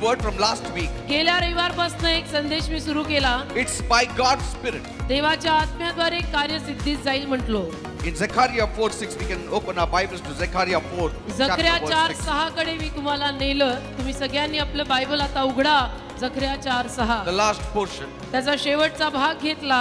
word from last week. गेल्या रविवारपासून एक संदेश मी सुरू केला. It's by God's Spirit. देवाच्या आत्म्याद्वारे कार्य सिद्धीत जाईल म्हटलो. In Zechariah 4:6 we can open our Bibles to Zechariah 4. जकर्या 4:6 कडे मी तुम्हाला नेलं. तुम्ही सगळ्यांनी आपलं बायबल आता उघडा. जकर्या 4:6. The last portion. त्याचा शेवटचा भाग घेतला.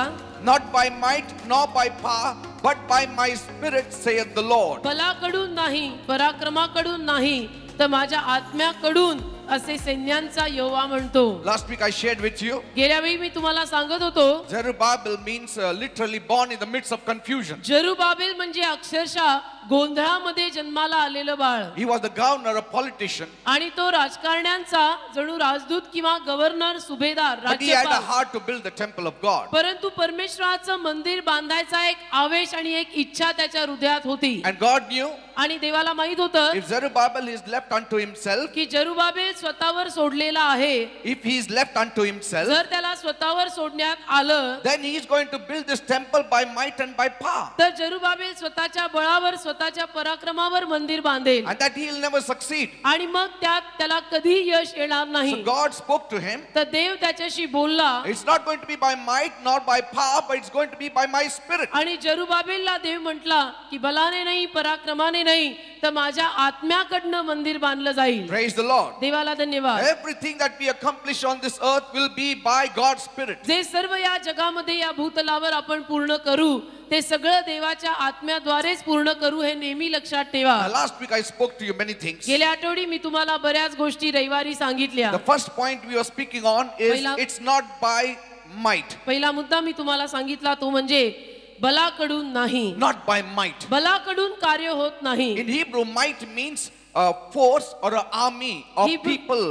Not by might nor by power but by my spirit saith the Lord. बलाकडून नाही, पराक्रमाकडून नाही, तर माझ्या आत्म्याकडून असे सैन्यांचा यहोवा म्हणतो. Last week I shared with you. गेल्या वेळी मी तुम्हाला सांगत होतो. Zerubbabel means literally born in the midst of confusion. Zerubbabel म्हणजे अक्षरशः गोंधळामध्ये जन्माला आलेलं बाळ. He was the governor, a politician. आणि तो राजकारण्यांचा जणू राजदूत किंवा गव्हर्नर, सुभेदार, But he had a राज्यपाल. heart to build the temple of God. परंतु परमेश्वराचं मंदिर बांधायचा एक आवेश आणि एक इच्छा त्याच्या हृदयात होती. And God knew आणि देवाला माहित होतं if Zerubbabel is left unto himself, की जरुबाबेल स्वतःवर सोडलेला आहे. if he is left unto himself, जर त्याला स्वतःवर सोडण्यात आलं, then he is going to build this temple by might and by power. तर जरुबाबेल स्वतःच्या बळावर, स्वतःच्या पराक्रमावर मंदिर बांधेल. And that he will never succeed. आणि मग त्यात त्याला कधी यश येणार So नाही. God spoke to him. तर देव त्याच्याशी बोलला. It's not going to be by might nor by power, but it's going to be by my spirit. आणि जरुबाबेलला देव म्हटला की बलाने नाही, पराक्रमाने नाही, तर माझ्या आत्म्याकडनं मंदिर बांधलं जाईल. Praise the Lord. देवाला धन्यवाद. Everything that we accomplish on this earth will be by God's spirit. जे सर्व या जगामध्ये, या भूतलावर आपण पूर्ण करू, ते सगळं देवाच्या आत्म्याद्वारेच पूर्ण करू, हे नेहमी लक्षात ठेवा. Last week I spoke to you many things. गेल्या आठवडी मी तुम्हाला बऱ्याच गोष्टी रविवारी सांगितल्या. The first point we were speaking on is it's not by might. पहिला मुद्दा मी तुम्हाला सांगितला तो म्हणजे बलाकडून नाही. Not by might. बलाकडून कार्य होत नाही. In Hebrew, might means a force or an army of people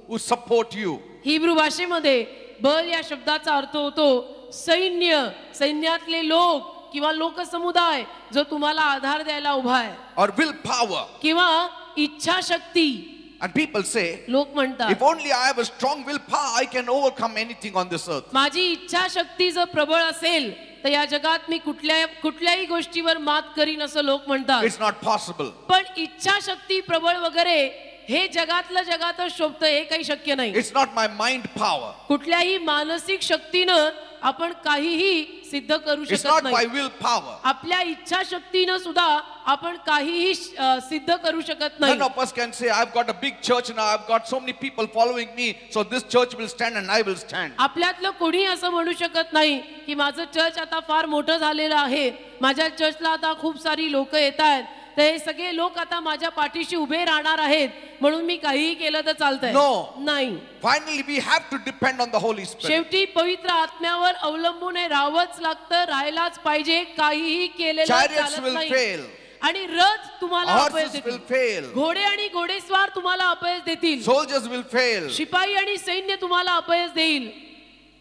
who support you. Hebrew भाषेमध्ये बल या शब्दाचा अर्थ होतो सैन्य, सैन्यातले लोक किंवा लोकसमुदाय जो तुम्हाला आधार द्यायला उभा आहे. Or will power. किंवा इच्छाशक्ती. And people say, लोक म्हणतात if only I have a strong willpower, I can overcome anything on this earth. माझी इच्छाशक्ती जर प्रबळ असेल तर या जगात मी कुठल्याही गोष्टीवर मात करीन असं लोक म्हणतात. It's not possible. पण इच्छाशक्ती प्रबळ वगैरे हे जगातलं जगातच शोभतं, हे काही शक्य नाही. It's not my mind power. कुठल्याही मानसिक शक्तीनं आपण काहीही सिद्ध करू It's शकत not by नाही. willpower. आपल्या इच्छाशक्तीनं सुद्धा आपण काहीही सिद्ध करू शकत नाही. None of us can say, I've got a big church now, I've got so many people following me, so this church will stand and I will stand. आपल्यातलं कोणी असं म्हणू शकत नाही की माझं चर्च आता फार मोठं झालेलं आहे, माझ्या चर्चला आता खूप सारी लोक येत आहेत, तर हे सगळे लोक आता माझ्या पाठीशी उभे राहणार आहेत म्हणून मी काहीही केलं तर चालतंय. नाही. Finally we have to depend on the Holy Spirit. शेवटी पवित्र आत्म्यावर अवलंबून राहावंच लागतं, राहायलाच पाहिजे. काहीही केलेलं Chariots चालत will नाही. fail. आणि रथ तुम्हाला अपयश Horses will देतील. fail. घोडे आणि घोडेस्वार तुम्हाला अपयश देतील. Soldiers will fail. शिपाई आणि सैन्य तुम्हाला अपयश देईल.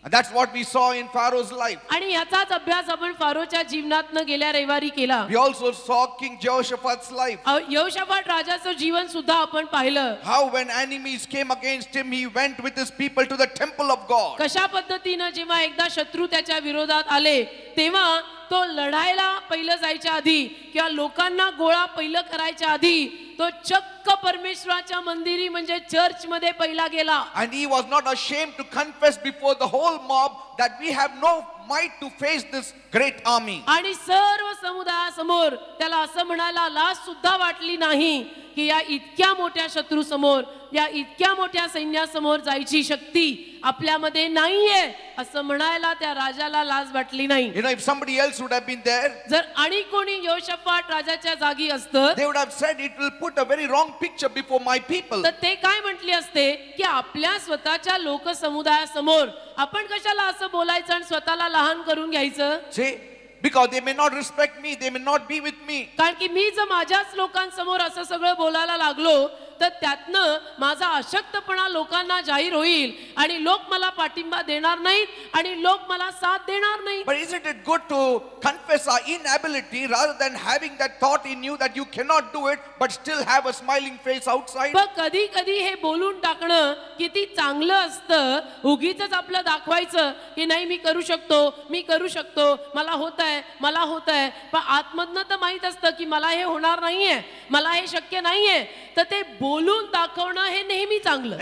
And that's what we saw in Pharaoh's life. आणि याचाच अभ्यास आपण फारोच्या जीवनातनं गेल्या रविवारी केला. We also saw King Jehoshaphat's life. यहोशाफाट राजाचं जीवन सुद्धा आपण पाहिलं. How when enemies came against him, he went with his people to the temple of God. कशा पद्धतीनं जेव्हा एकदा शत्रू त्याच्या विरोधात आले तेव्हा तो लढायला पहिलं जायच्या आधी किंवा लोकांना गोळा पहिलं करायच्या आधी तो चक्क परमेश्वराच्या मंदिरी म्हणजे चर्च मध्ये पहिला गेला. And he was not ashamed to confess before the whole mob that we have no might to face this great army. आणि सर्व समुदायासमोर त्याला असं म्हणायला लाज सुद्धा वाटली नाही की या इतक्या मोठ्या शत्रू समोर, या इतक्या मोठ्या सैन्यासमोर जायची शक्ती आपल्यामध्ये नाहीये असं म्हणायला त्या राजाला लाज वाटली नाही. You know, if somebody else would have been there, जर आणि कोणी यहोशाफाट राजाच्या जागी असतं they would have said it will put a very wrong picture before my people. तर ते काय म्हटले असते की आपल्या स्वतःच्या लोकसमुदायासमोर आपण कशाला असं बोलायचं आणि स्वतःला लहान करून घ्यायचं. See, because they may not respect me, they may not be with me. कारण की मी जर माझ्याच लोकांसमोर असं सगळं बोलायला लागलो तर त्यातनं माझा अशक्तपणा लोकांना जाहीर होईल आणि लोक मला पाठिंबा देणार नाहीत आणि लोक मला साथ देणार नाहीत. But isn't it good to confess our inability rather than having that thought in you that you cannot do it but still have a smiling face outside? पण कधी कधी हे बोलून टाकणं किती चांगलं असतं. उगीच आपलं दाखवायचं की नाही मी करू शकतो, मी करू शकतो, मला होतंय, मला होतंय, पण आतमधनं तर माहित असतं की मला हे होणार नाहीये, मला हे शक्य नाहीये. तर ते बोलून दाखवणं हे नेहमी चांगलं.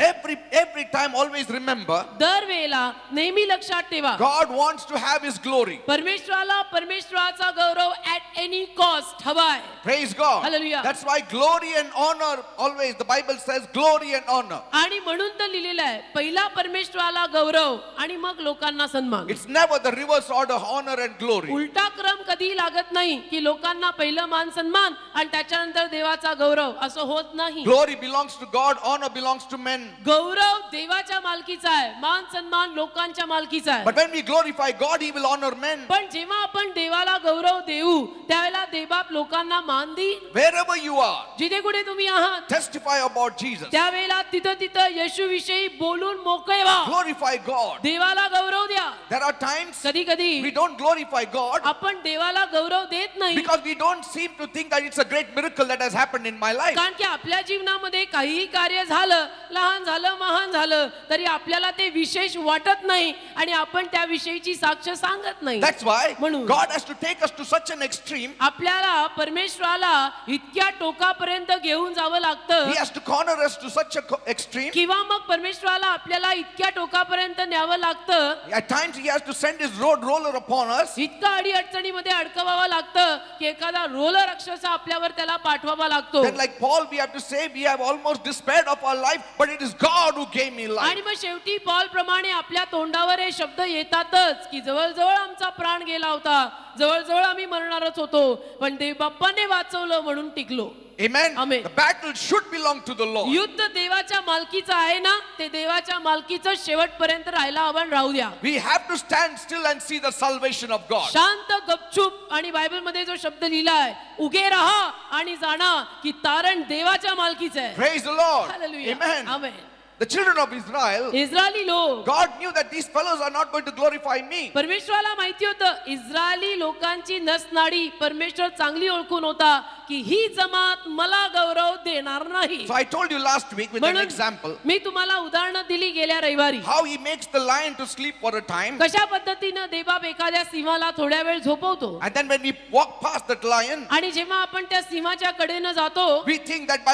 Every time always remember, दरवेळेला नेहमी लक्षात ठेवा, God wants to have his glory. परमेश्वराला परमेश्वराचा गौरव at any cost हवाय. Praise God. Hallelujah. That's why glory and honor always, the Bible says glory and honor. आणि म्हणून तर लिहिलेलं आहे, पहिला परमेश्वराला गौरव आणि मग लोकांना सन्मान. It's never the reverse order, honor and glory. उलटा क्रम कधी लागत नाही की लोकांना पहिलं मान सन्मान आणि त्याच्यानंतर देवाचा गौरव, असं होत नाही. Glory belongs to God, honor belongs to men. गौरव देवाच्या मालकीचा आहे, मान सन्मान लोकांच्या मालकीचा आहे. But when we glorify God, he will honor men. पण जेव्हा आपण देवाला गौरव देऊ त्यावेळेला देवबाप लोकांना मान देईल. Wherever you are, जिथे कुठे तुम्ही आहात testify about Jesus. त्यावेळेला तिथं येशू विषयी बोलून मोकळे व्हा. Glorify God. देवाला गौरव द्या. There are times कधी कधी we don't glorify God आपण देवाला गौरव देत नाही because we don't seem to think that it's a great miracle that has happened in my life. कारण की आपल्या जीवनामध्ये काहीही कार्य झालं, लहान झालं, महान झालं, तरी आपल्याला ते विशेष वाटत नाही आणि आपण त्या विषयीची साक्ष सांगत नाही. That's why म्हणून God has to take us to such an extreme. आपल्याला परमेश्वराला इतक्या टोकापर्यंत घेऊन जावं लागतं. He has to corner us to such an extreme. किंवा मग परमेश्वराला आपल्याला इतक्या टोकापर्यंत न्यावं लागतं. At times he has to send his roller upon us. इतका अडीअडचणीमध्ये अडकवावं लागतं की एखादा रोलर अक्षरशः आपल्यावर त्याला पाठवावा लागतो. Then like Paul we have to say we have almost despaired of our life, but it is God who gave me life. आणि मग शेवटी पॉल प्रमाणे आपल्या तोंडावर हे शब्द येतातच की जवळजवळ आमचा प्राण गेला होता, जवळजवळ आम्ही मरणारच होतो, पण देव बाप्पाने वाचवलं म्हणून टिकलो. Amen. Amen. The battle should belong to the Lord. युद्ध देवाच्या मालकीचं आहे ना, ते देवाच्या मालकीचं शेवटपर्यंत राहायला आपण राहू द्या. We have to stand still and see the salvation of God. शांत गपचूप, आणि बायबल मध्ये जो शब्द लिहिलाय उगे राहा आणि जाणा की तारण देवाच्या मालकीचं आहे. Praise the Lord. Hallelujah. Amen. Amen. The children of Israel, Israeli लोक, God knew that these fellows are not going to glorify me. परमेश्वराला माहिती होतं इस्रायली लोकांची नसनाडी परमेश्वर चांगली ओळखून होता की ही जमात मला गौरव देणार नाही. So I told you last week with an म्हणून example मी तुम्हाला उदाहरण दिली गेल्या रविवारी, how he makes the lion to sleep for a time, कशा पद्धतीनं देवबाप एखाद्या सिंहाला थोड्या वेळ झोपवतो. and then when we walk past that lion, आणि जेव्हा आपण त्या सिंहाच्या कडेनं जातो we think that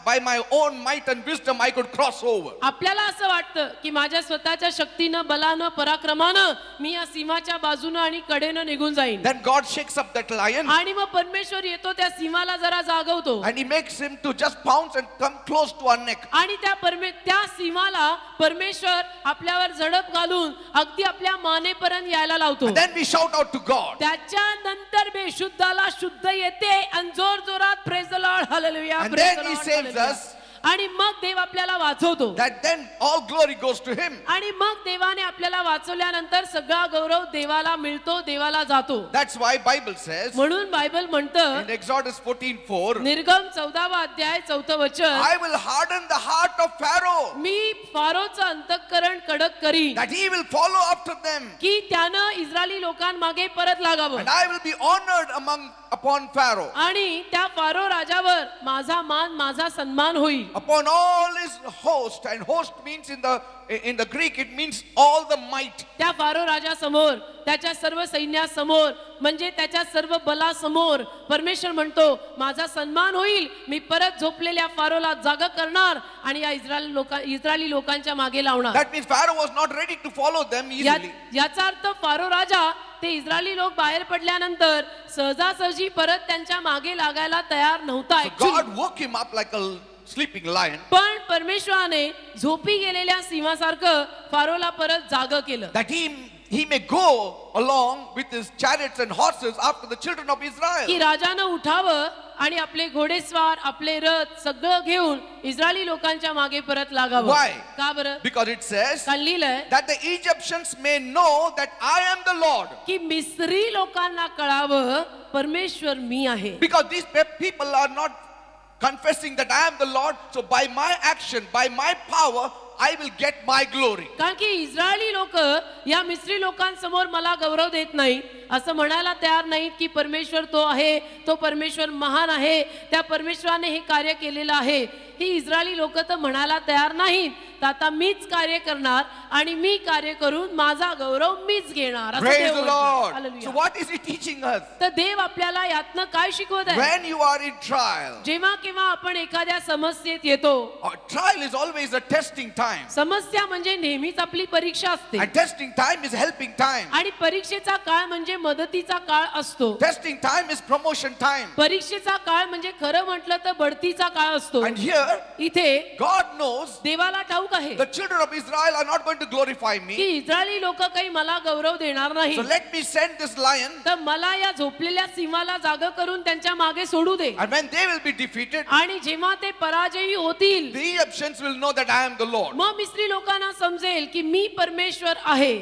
by my own might and wisdom I could cross over. आपल्याला असं वाटतं की माझ्या स्वतःच्या शक्तीनं, बलानं, पराक्रमानं मी या सिंहाच्या बाजूनं आणि कडेनं निघून जाईन. Then God shakes up that lion आणि मग परमेश्वर येतो, त्या सिंहाला जरा जागवतो and he makes him to just pounce and come close to our neck. आणि त्या सिंहाला परमेश्वर आपल्यावर झडप घालून अगदी आपल्या मानेपर्यंत यायला लावतो. And then we shout out to God. त्याच्यानंतर बेशुद्धाला शुद्ध येते आणि जोर जोरात praise the Lord, hallelujah, And praise then the he Lord, saves hallelujah. us. आणि मग देव आपल्याला वाचवतो. That then all glory goes to him. आणि मग देवाने आपल्याला वाचवल्यानंतर सगळा गौरव देवाला मिळतो, देवाला जातो. That's why Bible says म्हणून बायबल म्हणतं in Exodus 14:4, निर्गम 14वा अध्याय 4थं वचन, I will harden the heart of Pharaoh मी फारोचं अंतःकरण कडक करीन that he will follow after them, की त्यानं इस्रायली लोकांमागे परत लागावं and I will be honored upon Pharaoh, आणि त्या फारो राजावर माझा मान, माझा सन्मान होईल. upon all his host, and host means in the Greek it means all the might. त्या फारो राजासमोर, त्याच्या सर्व सैन्यासमोर, म्हणजे त्याच्या सर्व बलासमोर परमेश्वर म्हणतो माझा सन्मान होईल, मी परत झोपलेल्या फारोला जागा करणार आणि या इस्रायली लोकांच्या मागे लावणार. That means Pharaoh was not ready to follow them easily. याचा अर्थ फारो राजा, ते इस्रायली लोक बाहेर पडल्यानंतर सहजासहजी परत त्यांच्या मागे लागायला तयार नव्हता. God woke him up like a sleeping lion. पण परमेश्वराने झोपी गेलेल्या सिंहासारखं फारोला परत जागं केलं. That he may go along with his chariots and horses after the children of Israel. की राजानं उठावं आणि आपले घोडेस्वार, आपले रथ सगळं घेऊन इस्रायली लोकांच्या मागे परत लागावं. Why? का बरं? Because it says कारण लिहिलंय that the Egyptians may know that I am the Lord. की मिस्री लोकांना कळावं परमेश्वर मी आहे. Because these people are not confessing that I am the Lord, so by my action, by my power, I will get my glory. कारण की Israeli लोक या मिस्री लोकांसमोर मला गौरव देत नाही, असं म्हणायला तयार नाहीत की परमेश्वर तो आहे, तो परमेश्वर महान आहे, त्या परमेश्वराने हे कार्य केलेलं आहे. ही इस्रायली लोक तर म्हणायला तयार नाहीत, तर आता मीच कार्य करणार आणि मी कार्य करून माझा गौरव मीच घेणार असं Praise देव the म्हणतो. Lord. Hallelujah. So what is he teaching us? तर देव आपल्याला यातनं काय शिकवत आहे? When you are in trial, जेव्हा केव्हा आपण एखाद्या समस्येत येतो, trial is always a testing time. समस्या म्हणजे नेहमीच आपली परीक्षा असते And testing time is helping time. आणि परीक्षेचा काळ म्हणजे मदतीचा काळ असतो. Testing time is promotion time. परीक्षेचा काळ म्हणजे खरं म्हटलं तर बढतीचा काळ असतो. And here, इथे God knows देवाला ठाऊक आहे the children of Israel are not going to glorify की me. इस्रायली लोक काही मला गौरव देणार नाही, So let me send this lion. तर मला या झोपलेल्या सिंहाला जागा करून त्यांच्या मागे सोडू दे. And when they will be defeated, आणि जेव्हा ते पराजयी होतील, the Egyptians will know that I am the Lord. मग मिस्री लोकांना समजेल की मी परमेश्वर आहे.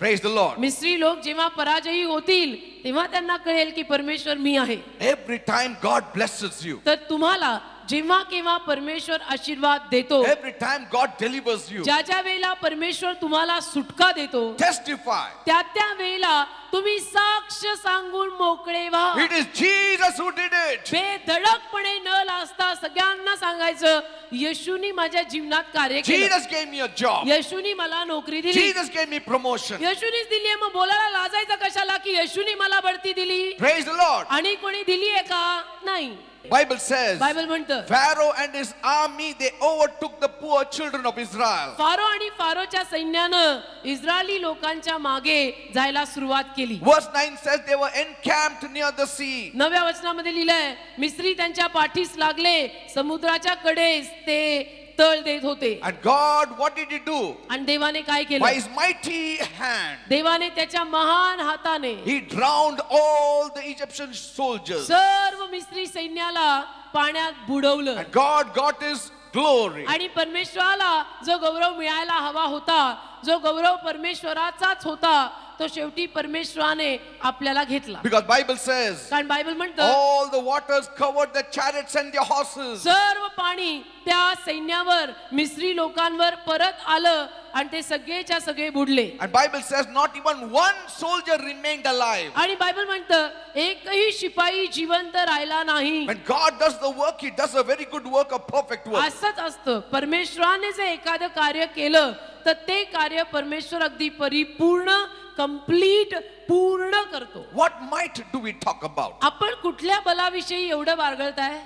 Praise the Lord. मिस्री लोक जेव्हा पराजयी होतील तेव्हा त्यांना कळेल की परमेश्वर मी आहे. Every time God blesses you, तर तुम्हाला जेव्हा केव्हा परमेश्वर आशीर्वाद देतो, every time God delivers you, ज्या ज्या वेळेला परमेश्वर तुम्हाला सुटका देतो, testify. त्या त्या वेळेला तुम्ही साक्ष सांगून मोकळे व्हा. It is Jesus who did it. बेधडकपणे न लाजता सगळ्यांना सांगायचं, येशूनी माझ्या जीवनात कार्य केलं, Jesus gave me a job. येशूनी मला नोकरी दिली, Jesus gave me promotion. येशूनीच दिली आहे. मग बोलायला लाजायचं कशाला की येशूनी मला बढती दिली Praise the Lord. आणि कोणी दिली आहे का? नाही. Bible says, बायबल म्हणतं Pharaoh and his army, they overtook the poor children of Israel. Pharaoh आणि फारोच्या सैन्यानं इस्रायली लोकांच्या मागे जायला सुरुवात केली. Verse 9 says they were encamped near the sea. 9व्या वचनामध्ये लिहिलंय, मिस्री त्यांच्या पाठीस लागले, समुद्राच्या कडेस ते तळ देत होते. And God, what did he do? आणि देवाने काय By केलं? his mighty hand, देवाने त्याच्या महान हाताने he drowned all the Egyptian soldiers. सर्व मिस्री सैन्याला पाण्यात बुडवलं. And God got his glory. आणि परमेश्वराला जो गौरव मिळायला हवा होता, जो गौरव परमेश्वराचाच होता, तो शेवटी परमेश्वराने आपल्याला घेतला. Because Bible says, कारण बायबल म्हणतं all the waters covered the chariots and their horses. सर्व पाणी त्या सैन्यावर, मिस्री लोकांवर परत आलं आणि ते सगळेच्या सगळे बुडले. And Bible says not even one soldier remained alive. आणि बायबल म्हणतं एकही शिपाई जिवंत राहिला नाही. When God does the work, he does a very good work, a perfect work. असंच असतं, परमेश्वराने जे एखादं कार्य केलं तर ते कार्य परमेश्वर अगदी परिपूर्ण, कंप्लीट, पूर्ण करतो. What might do we talk about? आपण कुठल्या बलाविषयी एवढं बारगळताय?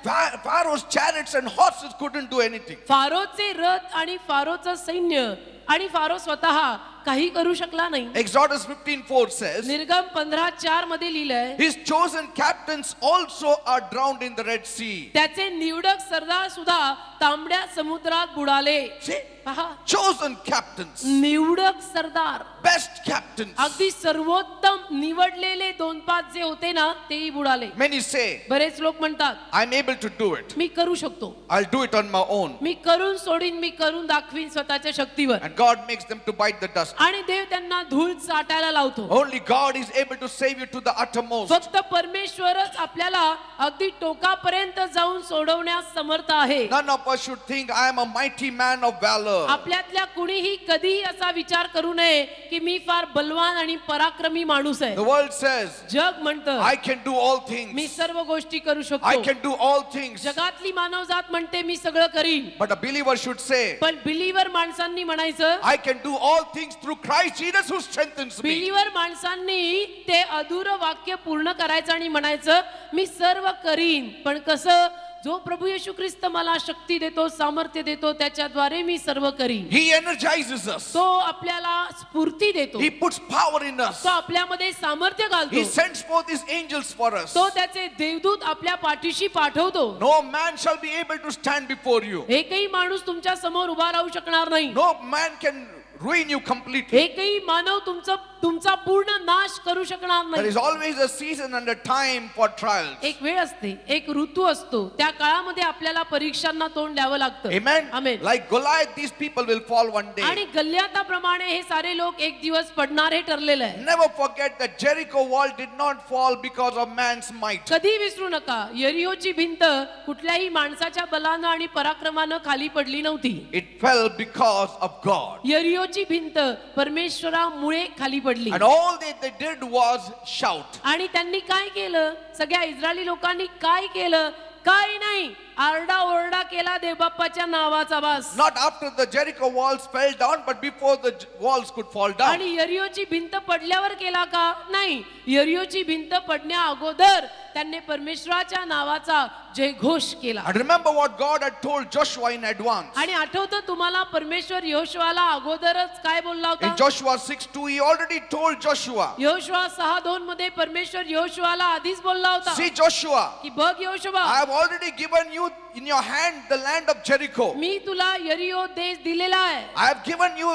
Pharaoh's chariots and horses couldn't do anything. फारोचे रथ आणि फारोचं सैन्य आणि फारो स्वतः काही करू शकला नाही. Exodus 15:4 says, निर्गम 15:4 मध्ये लिहिलंय, his chosen captains also are drowned in the Red Sea. त्याचे निवडक सरदार सुद्धा तांबड्या समुद्रात बुडाले. See? पहा, Chosen captains, निवडक सरदार, best captains. अगदी सर्वोत्तम निवडलेले 2-5 जे होते ना, तेही बुडाले. Many say, बरेच लोक म्हणतात, I'm able to do it. मी करू शकतो, I'll do it on my own. मी करून सोडीन, मी करून दाखवीन स्वतःच्या शक्तीवर. And God makes them to bite the dust. आणि देव त्यांना धूळ चाटायला लावतो. Only God is able to save you to the uttermost. फक्त परमेश्वरच आपल्याला अगदी टोकापर्यंत जाऊन सोडवण्यास समर्थ आहे. None of us should think I am a mighty man of valor. आपल्यातल्या कुणीही कधीही असा विचार करू नये की मी फार बलवान आणि पराक्रमी माणूस आहे. The world says, जग म्हणतं I can do all me things. सर्व गोष्टी करू I शकतो. can do all things. जगातली मानवजात म्हणते मी सगळं करीन. But a believer should say, पण बिलीवर माणसांनी म्हणायचं, I can do all things through Christ Jesus who strengthens me. Believer माणसांनी ते अधुरं वाक्य पूर्ण करायचं आणि म्हणायचं मी सर्व करीन. पण कसं? जो प्रभू येशू ख्रिस्त मला शक्ती देतो, सामर्थ्य देतो, त्याच्याद्वारे मी सर्व करीन. He energizes us. तो आपल्याला स्फूर्ती देतो, He puts power in us. तो आपल्यामध्ये सामर्थ्य He घालतो, sends forth his angels for us. तो त्याचे देवदूत आपल्या पाठीशी पाठवतो. No man shall be able to stand before you. एकही माणूस तुमच्या समोर उभा राहू शकणार नाही. No man can ruin you completely. एकही मानव तुमचा पूर्ण नाश करू शकणार There नाही. is always a season and a time for trials. एक वेळ असते, एक ऋतू असतो, त्या काळामध्ये आपल्याला परीक्षांना तोंड द्यावं लागतं. Amen. Amen. Like Goliath, these people will fall one आणि day. गल्ल्याताप्रमाणे हे सारे लोक एक दिवस पडणार हे ठरलेलं आहे. Never forget that Jericho wall did not fall because of man's might. कधी विसरू नका, यरिहोची भिंत कुठल्याही माणसाच्या बलानं आणि पराक्रमानं खाली पडली नव्हती. It fell because of God. यरिहोची यरियोची भिंत परमेश्वरामुळे खाली पडली And all they did was shout. आणि त्यांनी काय केलं सगळ्या इस्रायली लोकांनी काय केलं काही नाही आरडा ओरडा केला देवबाप्पाच्या नावाचा बस Not after the Jericho walls fell down, but before the walls could fall down. आणि यरियोची भिंत पडल्यावर केला का नाही यरियोची भिंत पडण्या अगोदर त्यांनी परमेश्वराच्या नावाचा जयघोष केला And remember what God had told Joshua in advance. आणि आठवतं तुम्हाला परमेश्वर यहोशुआला अगोदरच काय बोलला In होता Joshua 6:2, he already told Joshua, Yehoshua 6:2 मध्ये परमेश्वर यहोशुआला आधीच बोलला होता see Joshua, की बघ Yehoshua I have already given you in your hand the land of Jericho. मी तुला यरियो देश दिलेला आहे I have given you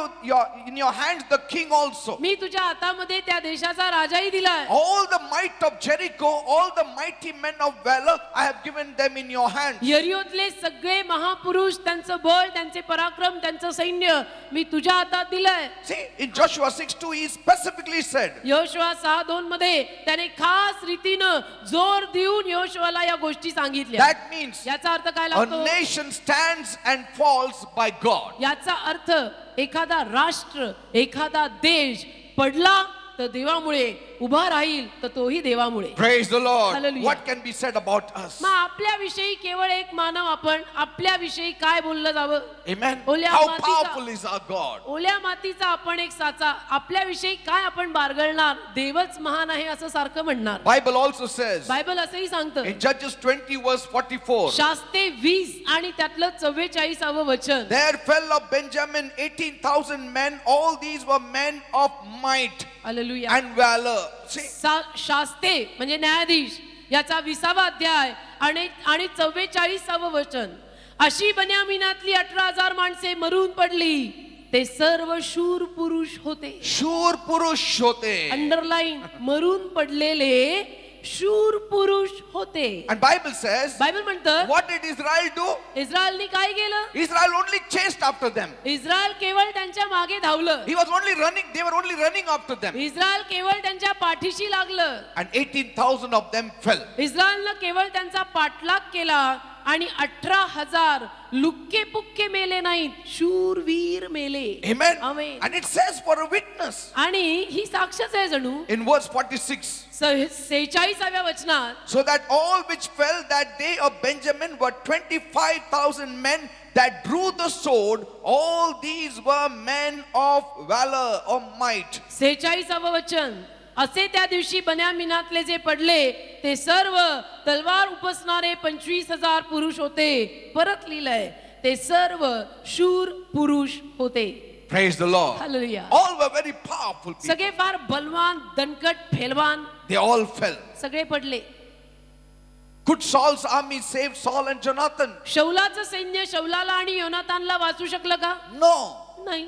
in your hands the king also. मी तुझ्या हातामध्ये त्या देशाचा राजाही दिलाय All the might of Jericho, all the mighty men of valor, I have given them in your hands. यरियोतले सगळे महापुरुष त्यांचं बळ त्यांचे पराक्रम त्यांचं सैन्य मी तुझ्या हातात दिलंय See, in Joshua 6:2, he specifically said, Yehoshua 6:2 मध्ये त्याने खास रीतीनं जोर देऊन यहोशुआला या गोष्टी सांगितल्या that means याचा अर्थ काय a लागतो nation stands and falls by God. याचा अर्थ एखादा राष्ट्र एखादा देश पडला तर देवामुळे उभा राहील तर तोही देवामुळे Praise the Lord. Hallelujah. What can be said about us? मग आपल्याविषयी केवळ एक मानव आपण आपल्याविषयी काय बोललं जावं Amen. ओल्या How मातीचा- powerful is our God? ओल्या मातीचा आपण एक साचा आपल्याविषयी काय आपण बारगळणार देवच महान आहे असं सारखं म्हणणार Bible also says बायबल असंही सांगतं in Judges 20 verse 44, शास्ते 20 आणि त्यातलं 44व वचन there fell of Benjamin 18,000 men. All these were men of might hallelujah and valor. See, शास्ते म्हणजे न्यायाधीश याचा 20वा अध्याय आणि 44व वचन अशी बन्यामीनातली 18,000 माणसे मरून पडली ते सर्व शूर पुरुष होते शूर पुरुष होते. अंडरलाईन मरून पडलेले शूर पुरुष होते And Bible says, बायबल म्हणतं what did Israel do? इस्रायलने काय केलं Israel only chased after them. Israel केवळ त्यांच्या मागे धावलं He was only running, they were only running after them. Israel केवळ त्यांच्या पाठीशी लागलं And 18,000 of them fell. इस्रायलनं केवळ त्यांचा पाठलाग केला आणि 18,000 लुक्के पुक्के मेले नाहीत शूरवीर मेले Amen. Amen. And it says for a witness आणि ही साक्षच आहे जणू in verse 46. 46व्या वचनात So that all which fell that day of Benjamin were 25,000 men that drew the sword. All these were men of valor or might. 46व वचन असे त्या दिवशी बन्यामीनातले जे पडले ते सर्व तलवार उपसणारे 25,000 पुरुष होते परत लिहिलंय ते सर्व शूर पुरुष होते Praise the Lord. Hallelujah. All were very powerful people. सगळे फार बलवान दणकट फेलवान They all fell. सगळे पडले Could Saul's army save Saul and Jonathan? शौलाचं सैन्य शौलाला आणि योनातानला वाचू शकलं का No. नाही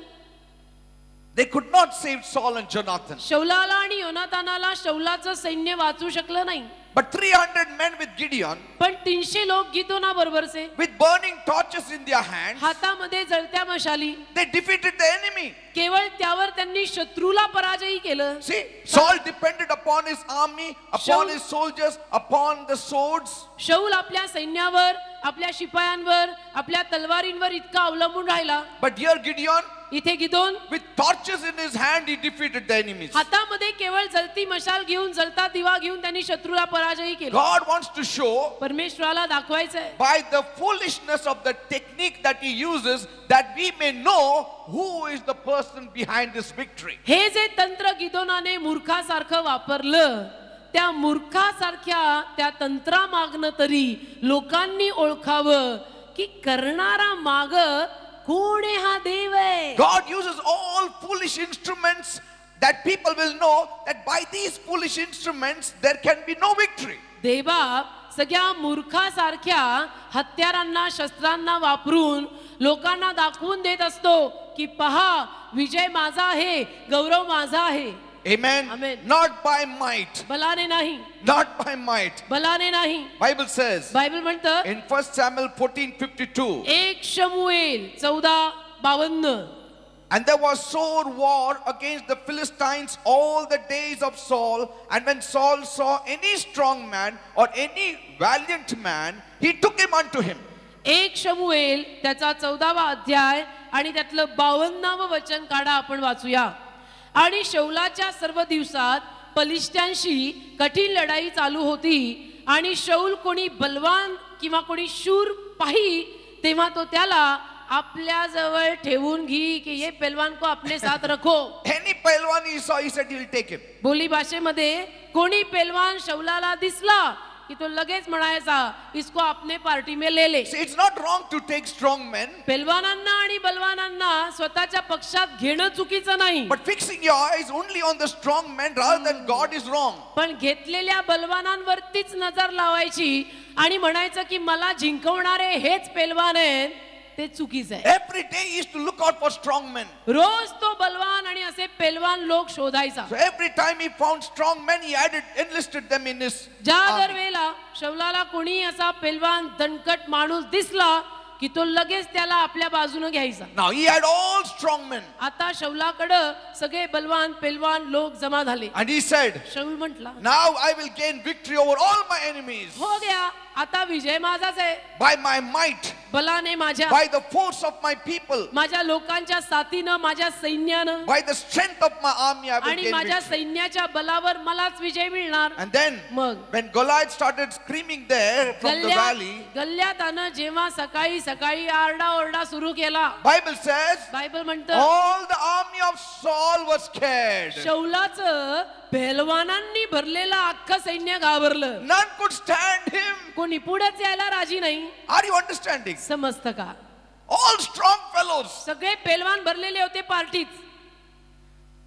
They could not save Saul and Jonathan. शौलाला आणि योनातानाला शौलाचं सैन्य वाचू शकलं नाही But 300 men with Gideon, पण 300 लोक गिदोना बरोबरचे with burning torches in their hands, हातामध्ये जळत्या मशाली they defeated the enemy. केवळ त्यावर त्यांनी शत्रूला पराजयी केलं See, Saul depended upon his army, upon Shaul- his soldiers, upon the swords. शौल आपल्या सैन्यावर आपल्या शिपायांवर आपल्या तलवारींवर इतका अवलंबून राहिला But here Gideon, इथे Gideon with torches in his hand, he defeated the enemies. हातामध्ये केवळ जलती मशाल घेऊन जलता दिवा घेऊन त्यांनी शत्रूला पराजयी केला God wants to show परमेश्वराला दाखवायचंय by the foolishness of the technique that he uses that we may know who is the person behind this victory. हे जे तंत्र गिदोनाने मूर्खासारखं वापरलं त्या मूर्खासारख्या त्या तंत्रामागनं तरी लोकांनी ओळखावं की करणारा माग कोण आहे हा देव आहे God uses all foolish instruments that people will know that by these foolish instruments there can be no victory. देवबाप सगळ्या मूर्खासारख्या हत्यारांना शस्त्रांना वापरून लोकांना दाखवून देत असतो की पहा विजय माझा आहे गौरव माझा आहे Amen. Amen. Not by might. बलाने नाही Not by might. बलाने नाही Bible says बायबल म्हणतं in 1 Samuel 14:52, 1 शमूएल 14:52 and there was sore war against the Philistines all the days of Saul, and when Saul saw any strong man or any valiant man, he took him unto him. 1 शमूएल त्याचा 14वा अध्याय आणि त्यातलं 52वं वचन काढा, आपण वाचूया. आणि शौलाच्या सर्व दिवसात पलिश्त्यांशी कठीण लढाई चालू होती आणि शौल कोणी बलवान किंवा कोणी शूर पाही तेव्हा तो त्याला आपल्या जवळ ठेवून घी की ये पहलवान को अपने साथ रखो. Any Pelwan he saw, he said he will take him. बोली भाषेमध्ये कोणी पेलवान शौलाला दिसला की तो लगेच म्हणायचा इसको अपने पार्टी में ले ले. See, it's not wrong to take strong men, पेलवानांना आणि बलवानांना स्वतःच्या पक्षात घेणं चुकीचं नाही, but fixing your eyes only on the strong men rather than God is wrong. पण घेतलेल्या बलवानांवरतीच नजर लावायची आणि म्हणायचं की मला जिंकवणारे हेच पेलवान आहेत, ते चुकीचं आहे. Every day he used to look out for strong men. रोज तो बलवान आणि असे पेलवान लोक शोधायचा. So every time he found strong men, he enlisted them in his ज्या army. दरवेळेला शौलाला कोणी असा पेलवान दणकट माणूस दिसला की तो लगेच त्याला आपल्या बाजूने घ्यायचा. Now he had all strong men. आता शौलाकडे सगळे बलवान पेलवान लोक जमा झाले. And he said, शौल म्हटला now I will gain victory over all my enemies हो गया, आता विजय माझाच आहे, by my might, बलाने माझ्या, by the force of my people, माझ्या लोकांच्या साथीनं, माझ्या सैन्यानं by the strength of my army I will आणि gain माझ्या victory. सैन्याच्या बलावर मलाच विजय मिळणार. And then मग when Goliath started screaming there from the valley, गल्ल्यातानं जेव्हा सकाळी सकाळी आरडाओरडा सुरू केला, Bible says बायबल म्हणतं all the army of Saul was scared. शौलाचं पहलवानांनी भरलेलं अख्खं सैन्य घाबरलं. None could stand him. कोणी पुढेच यायला राजी नाही. Are you understanding? समजतं का? All strong fellows. सगळे पेलवान भरलेले होते पार्टीत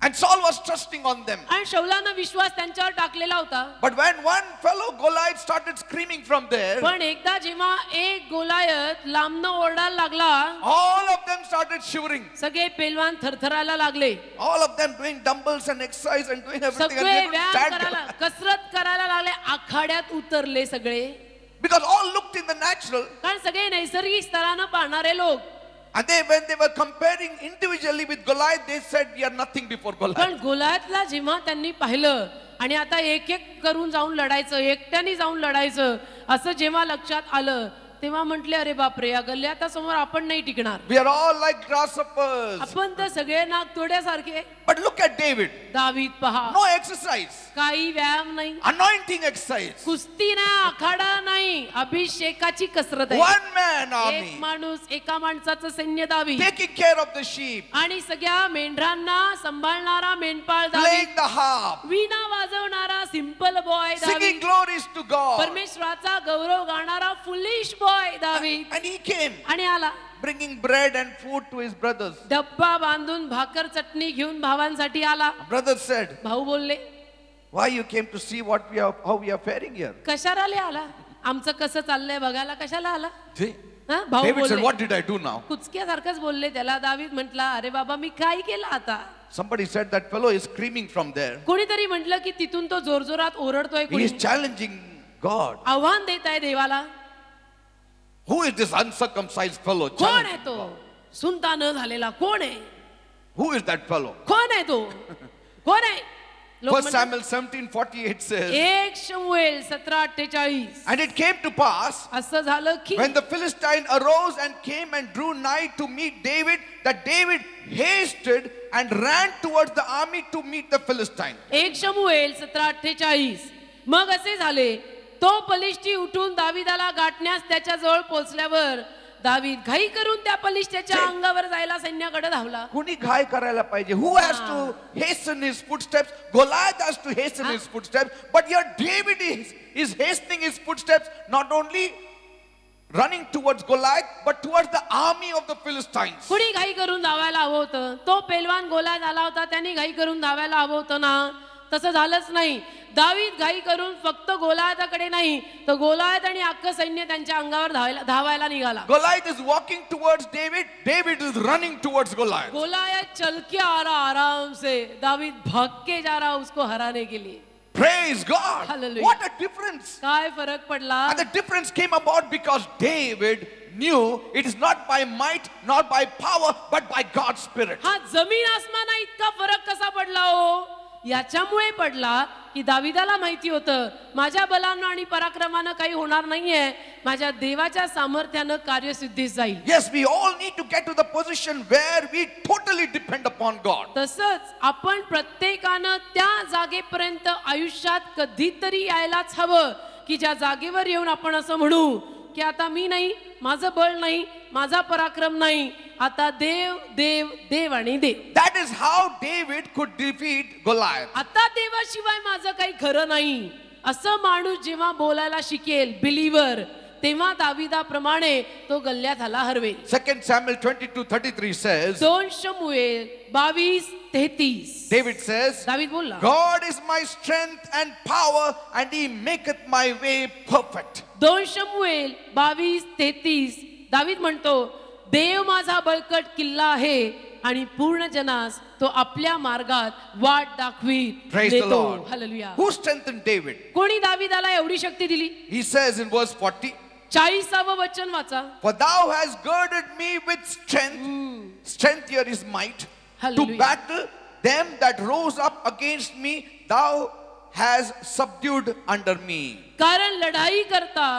And Saul was trusting on them. आणि शौलानं विश्वास त्यांच्यावर टाकलेला होता. But when one fellow Goliath started screaming from there, पण एकदा जेव्हा एक गोलायत लांबनं ओरडायला लागला, all of them started shivering. सगळे पेलवान थरथरायला लागले. All of them doing dumbbells and exercise and doing everything. And सगळे they couldn't व्यायाम stand करायला, कसरत करायला लागले, आखाड्यात उतरले सगळे. because all looked in the natural. कारण सगळे नैसर्गिक स्तरानं पाहणारे लोक. And when they were comparing individually with Goliath, they said, we are nothing before Goliath. पण गोलायतला जेव्हा त्यांनी पाहिलं आणि आता एक एक करून जाऊन लढायचं, एकट्याने जाऊन लढायचं असं जेव्हा लक्षात आलं, तेव्हा म्हटले अरे बापरे, या गल्ल्यातासमोर आपण नाही टिकणार. We are all like grasshoppers. आपण तर सगळे नागतोड्यासारखे. But look at David. दावीद पहा, No exercise. काही व्यायाम नाही, Anointing exercise. कुस्ती नाही, आखाडा नाही, अभिषेकाची कसरत आहे. One man एक army. माणूस, एका माणसाचं सैन्य दावी Taking care of the sheep. आणि सगळ्या मेंढरांना सांभाळणारा मेंढपाळ दावी, Playing the harp. वीणा वाजवणारा सिंपल बॉय दावी, Singing glories to God. परमेश्वराचा गौरव गाणारा फुलिश बॉय दावी. And he came आणि आला bringing bread and food to his brothers. डब्बा बांधून भाकर चटणी घेऊन भावांसाठी आला. Brothers said, भाऊ बोलले why you came to see how we are faring here? कशाला आला, आमचं कसं चाललंय बघायला कशाला आला. See? हा, भाऊ David said, बोलले, what did I do now? कुचक्यासारखंच बोलले त्याला. दावीद म्हटला अरे बाबा मी काय केलं आता. Somebody said that fellow is screaming from there. कोणीतरी म्हटलं की तिथून तो जोरजोरात ओरडतोय, He कोणी is challenging God. आव्हान देत आहे देवाला. Who is this uncircumcised fellow? कोण आहे Challenging तो God. सुनता न झालेला, कोण आहे, Who is that fellow? कोण आहे तो, कोण आहे. लोक 1 म्हणतात, Samuel 17:48 says, 1 शमूएल 17:48 and it came to pass असं झालं की when the Philistine arose and came and drew nigh to meet David, that David hasted and ran towards the army to meet the Philistine. 1 शमूएल 17:48 मग असे झाले, तो पलिष्ठी उठून दाविदाला गाठण्यास त्याच्या जवळ पोहोचल्यावर दावीद घाई करून त्या पलिष्ठ्याच्या अंगावर जायला सैन्याकडे धावला. कुणी घाई करायला पाहिजे? Who has to hasten his footsteps? Goliath has to hasten his footsteps, but here David is hastening his footsteps, not only running towards Goliath but towards the army of the Philistines. कुणी घाई करून धावायला हवं होतं, तो पेलवान Goliath आला होता, त्यांनी घाई करून धावायला हवं होतं ना, तसं झालंच नाही. दावीद घाई करून फक्त गोलायताकडे नाही तर गोलायत आणि अख्खं सैन्य त्यांच्या अंगावर धावायला निघाला. Goliath is walking towards David, David is running towards Goliath. Goliath चल के आ रहा आराम से, दावीद भाग के जा रहा उसको हराने के लिए. Praise God. Hallelujah. What a difference. काय फरक पडला. And the difference came about because David knew it is not by might nor by power but by God's Spirit. हा जमीन आसमाना इतका फरक कसा पडला हो, याच्यामुळे पडला की दाविदाला माहिती होतं माझ्या बलानं आणि पराक्रमानं काही होणार नाहीये, माझ्या देवाच्या सामर्थ्यानं कार्यसिद्धीस जाईल. Yes, we all need to get to the position where we totally depend upon God. तसंच आपण प्रत्येकानं त्या जागेपर्यंत आयुष्यात कधीतरी यायलाच हवं की ज्या जागेवर येऊन आपण असं म्हणू की आता मी नाही, माझं बळ नाही, माझा पराक्रम नाही, आता देव देव देव आणि देव. That is how David could defeat Goliath. आता देवाशिवाय माझं काही खरं नाही असं माणूस जेव्हा बोलायला शिकेल, बिलीवर, तेव्हा दाविदाप्रमाणे तो गल्ल्यात हाला हरवेल. 2 Samuel 22:33 says, 2 शमूएल 22:33. David says, दावीद बोलला, God is my strength and power, and he maketh my way perfect. 2 शमूएल 22:33. दावीद म्हणतो, देव माझा बळकट किल्ला आहे आणि पूर्ण जनास तो आपल्या मार्गात वाट दाखवीत Praise the नेतो. Lord. Hallelujah. Who strengthened David? कोणी दावीदाला एवढी शक्ती दिली? He says in verse 40, 40वे वचन वाचा. For thou hast girded me with strength. Strength here is might. To Hallelujah. battle them that rose up against me, thou hast subdued under me. कारण लढाई करता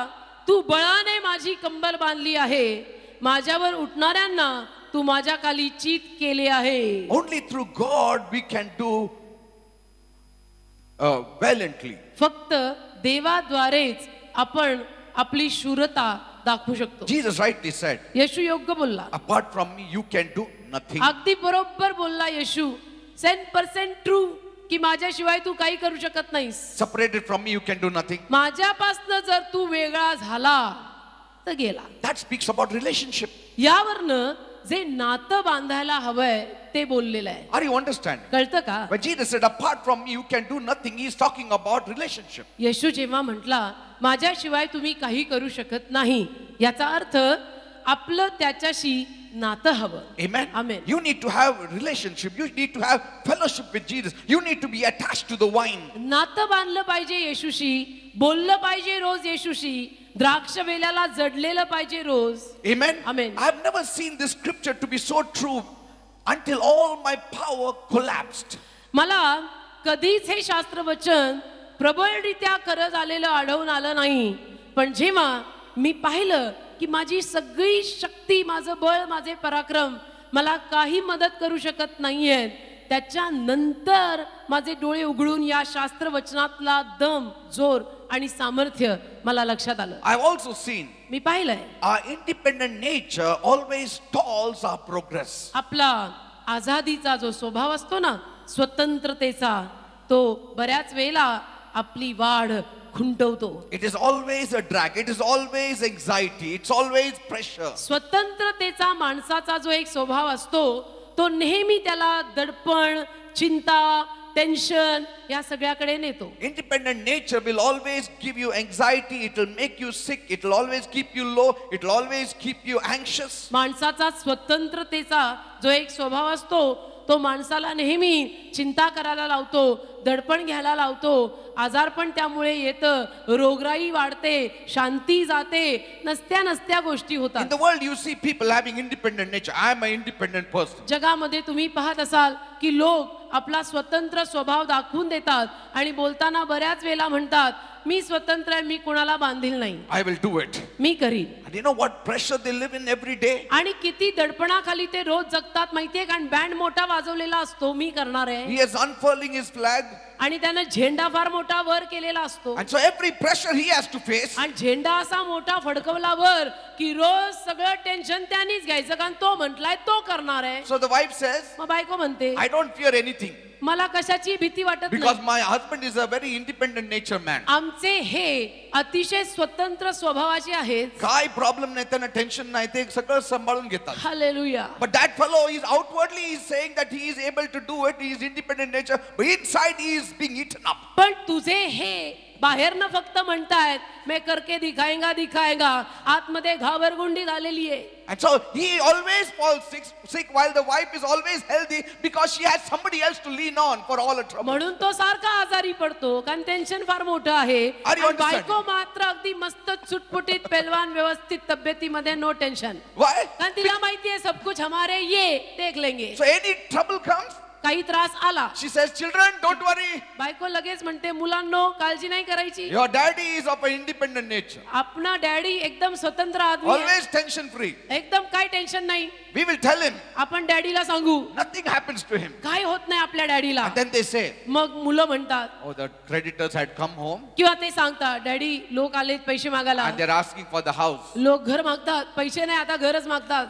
तू बळाने माझी कंबर बांधली आहे, माझ्यावर उठणाऱ्यांना तू माझ्या खाली चित केले आहे. Only through God we can do valiantly. फक्त देवाद्वारेच आपण आपली शूरता दाखवू शकतो. Jesus rightly said, येशू योग्य बोलला. apart from me you can do nothing. अगदी बरोबर बोलला येशू. 100% ट्रू की माझ्याशिवाय तू काही करू शकत नाहीस. Separated from me you can do nothing. माझ्यापासून जर तू वेगळा झाला तर गेला. That speaks about relationship. यावरनं जे नातं बांधायला हवंय ते बोललेलं आहे. Are you understanding? कळतं का? When Jesus said, apart from me you can do nothing, he is talking about relationship. येशू जेव्हा म्हटला माझ्याशिवाय तुम्ही काही करू शकत नाही, याचा अर्थ आपलं त्याच्याशी नातं हवं. Amen. Amen. You need to have relationship. You need to have fellowship with Jesus. You need to be attached to the wine. नातं बांधलं पाहिजे येशूशी, बोललं पाहिजे रोज येशूशी, द्राक्ष वेल्याला जडलेलं पाहिजे रोज. Amen. Amen. I've never seen this scripture to be so true until all my power collapsed. मला कधीच हे शास्त्र वचन प्रबळरित्या खरं झालेलं आढळून आलं नाही, पण जेव्हा मी पाहिलं की माझी सगळी शक्ती, माझं बळ, माझे पराक्रम मला काही मदत करू शकत नाहीयेत, त्याच्यानंतर माझे डोळे उघडून या शास्त्र वचनातला दम, जोर आणि सामर्थ्य मला लक्षात आलं. I've also seen मी पाहिलंय our independent nature always stalls our progress. आपला आझादीचा जो स्वभाव असतो ना, स्वतंत्रतेचा, तो बऱ्याच वेळेला आपली वाढ खुंटवतो. It is always a drag. It is always anxiety. It's always pressure. स्वतंत्रतेचा माणसाचा जो एक स्वभाव असतो तो नेहमी त्याला दडपण, चिंता, टेन्शन या सगळ्याकडे नेतो. Independent nature will always give you anxiety. It will make you sick. It will always keep you low. It will always keep you anxious. माणसाचा स्वतंत्रतेचा जो एक स्वभाव असतो तो माणसाला नेहमी चिंता करायला लावतो, दडपण घ्यायला लावतो, आजारपण त्यामुळे येतं, रोगराई वाढते, शांती जाते, नसत्या गोष्टी होतात. In the world you see people having independent nature. I am an independent person. जगामध्ये तुम्ही पाहत असाल की लोक आपला स्वतंत्र स्वभाव दाखवून देतात आणि बोलताना बऱ्याच वेळेला म्हणतात मी स्वतंत्र आहे, मी कोणाला बांधील नाही, I will do it. मी करीन. And you know what pressure they live in every day? आणि किती दडपणाखाली ते रोज जगतात माहितीये, कारण बँड मोठा वाजवलेला असतो, मी करणार आहे, He is unfurling his flag. आणि त्यानं झेंडा फार मोठा वर केलेला असतो, And so every pressure he has to face. आणि झेंडा असा मोठा फडकवला वर की रोज सगळं टेन्शन त्यानेच घ्यायचं, कारण तो म्हटलाय तो करणार आहे. So the wife says, मग बायको म्हणते I don't fear anything मला कशाची भीती वाटत because नाही, my husband is a very independent nature man. आमचे हे अतिशय स्वतंत्र स्वभावाचे आहेत. काय प्रॉब्लेम नाही, त्यांना टेन्शन नाही, ते सगळं सांभाळून घेतात. Hallelujah. But that fellow is outwardly he is saying that he is able to do it, he is independent nature, but inside he is being eaten up. पण तुझे हे बाहेरनं फक्त म्हणतायत मैं करके दिखाएगा, आतमध्ये घाबरगुंडी झालेली आहे. And so he always falls sick while the wife is always healthy because she has somebody else to lean on for all her trouble. म्हणून तो सारखा आजारी पडतो, कारण टेन्शन फार मोठं आहे. Are you आणि बायको understanding? मात्र अगदी मस्त चुटपुटीत पेलवान व्यवस्थित तब्येतीमध्ये, नो टेन्शन, Why? कारण तिला माहिती आहे सब कुछ हमारे ये देख लेंगे. So any trouble comes, काही त्रास आला, she says, children, don't worry. बायको लगेच म्हणते, मुलांनो काळजी नाही करायची, Your daddy is of an independent nature. आपला डॅडी एकदम स्वतंत्र आदमी आहे, Always tension free. एकदम काय टेन्शन नाही. We will tell him. आपण डॅडीला सांगू, Nothing happens to him. काय होत नाही आपल्या डॅडीला. And then they say, मग मुलं म्हणतात, oh, the creditors had come home किंवा ते सांगतात, डॅडी लोक आलेत पैसे मागायला, and they're asking for the house. लोक घर मागतात, पैसे नाही आता घरच मागतात.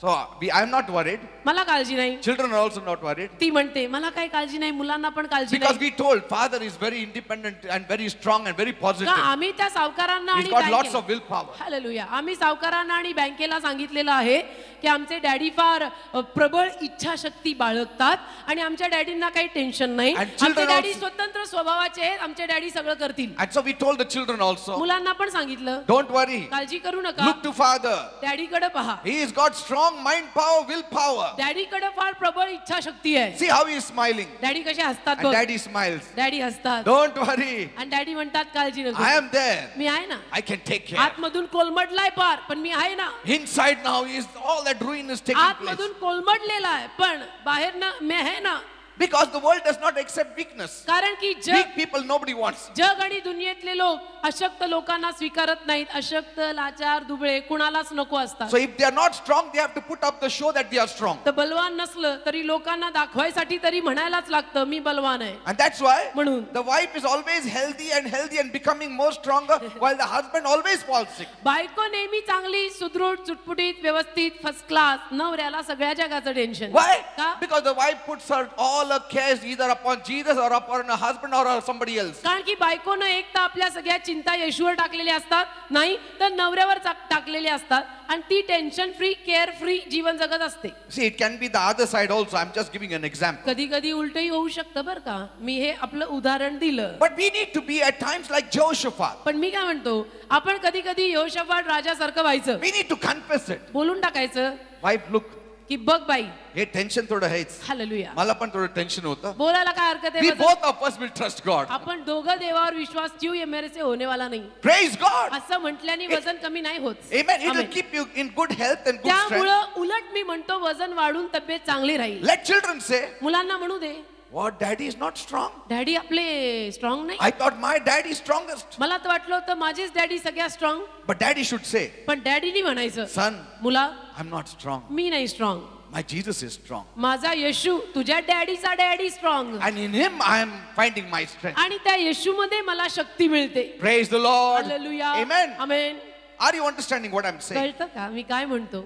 So I'm not worried. मला काळजी नाही. Children are also not worried. ती म्हणते, मला काही काळजी नाही, मुलांना पण काळजी Because नाही. we told father is very independent and very strong and very का positive. आम्ही त्या सावकारांना He's आणि got lots बँकेला, of willpower. हालेलुया, आम्ही सावकारांना आणि बँकेला सांगितलेलं आहे की आमचे डॅडी फार प्रबळ इच्छाशक्ती बाळगतात आणि आमच्या डॅडींना काही टेन्शन नाही. And children आमचे डॅडी also- स्वतंत्र स्वभावाचे आहेत, आमचे डॅडी सगळं करतील. And so we told the children also, मुलांना पण सांगितलं, don't worry. काळजी करू नका, Look to father. डॅडीकडे पहा, He has got strong mind power, willpower. डॅडीकडे फार प्रबळ इच्छाशक्ती आहे. See how he is smiling. Daddy कसे हसतात And बघ, daddy smiles. डॅडी हसतात Don't worry. आणि डॅडी म्हणतात, काळजी नको, I am there. मी आहे ना. I can take care. आतमधून कोलमडलाय पार, पण मी आहे ना. Inside now is all that ruin is taking place. आतमधून कोलमडलेला आहे, पण बाहेर ना मी आहे ना. Because the world does not accept weakness. कारण की Weak जग people nobody wants. जग आणि दुनियेतले लोक अशक्त लोकांना स्वीकारत नाहीत. अशक्त, लाचार, दुबळे कुणालाच नको असतात. So if they are not strong, they have to put up the show that they are strong. तर बलवान नसलं तरी लोकांना दाखवायसाठी तरी म्हणायलाच लागतं, मी बलवान आहे. And that's why म्हणून the wife is always healthy and becoming more stronger while the husband always falls sick. बायको नेहमी चांगली, सुदृढ, चुटपुटीत, व्यवस्थित, फर्स्ट क्लास. नवऱ्याला सगळ्या जगाचं टेन्शन. Why? का? Because the wife puts all her cares either upon Jesus or upon her husband or somebody else. कारण की बायकोनं एक तर आपल्या सगळ्या चिंता येशूवर टाकलेल्या असतात, नाही तर नवऱ्यावर टाकलेल्या असतात आणि ती टेन्शन फ्री, केअर फ्री जीवन जगत असते. See, it can be the other side also. I'm just giving an example. कधी कधी उलटही होऊ शकतं बरं का. मी हे आपलं उदाहरण दिलं. But we need to be at times like Jehoshaphat. पण मी काय म्हणतो, आपण कधी कधी यहोशाफाट राजासारखं व्हायचं, We need to confess it. बोलून टाकायचं Wife, look, की बघ बाई, हे टेन्शन थोडं हेच. हालेलुया, मला पण थोडं टेन्शन होतं. बोलायला काय हरकत We आहे. both of us will trust God. आपण दोघं देवावर विश्वास ठेवू, ये मेरे से होने वाला नाही Praise God. असं म्हटल्याने वजन कमी नाही होत. Amen. It will Amen. keep you in good health and good strength. त्यामुळं उलट मी म्हणतो, वजन वाढून तब्येत चांगली राहील. Let children say, मुलांना म्हणू दे, what, daddy is not strong? Daddy आपले स्ट्रॉंग नाही. I thought my daddy is strongest. मला तर वाटलं होतं माझेच डॅडी सगळ्यात strong. But daddy should say, पण डॅडीनी म्हणायचं, son, मुला I'm not strong. मी नाही strong, My Jesus is strong. माझा येशू, तुझ्या डॅडीचा daddy strong. And in him I am finding my strength. आणि त्या येशूमध्ये मला शक्ती मिळते. Praise the Lord. Hallelujah, Amen. Amen. Are you understanding what I'm saying? कळतं का मी काय म्हणतो?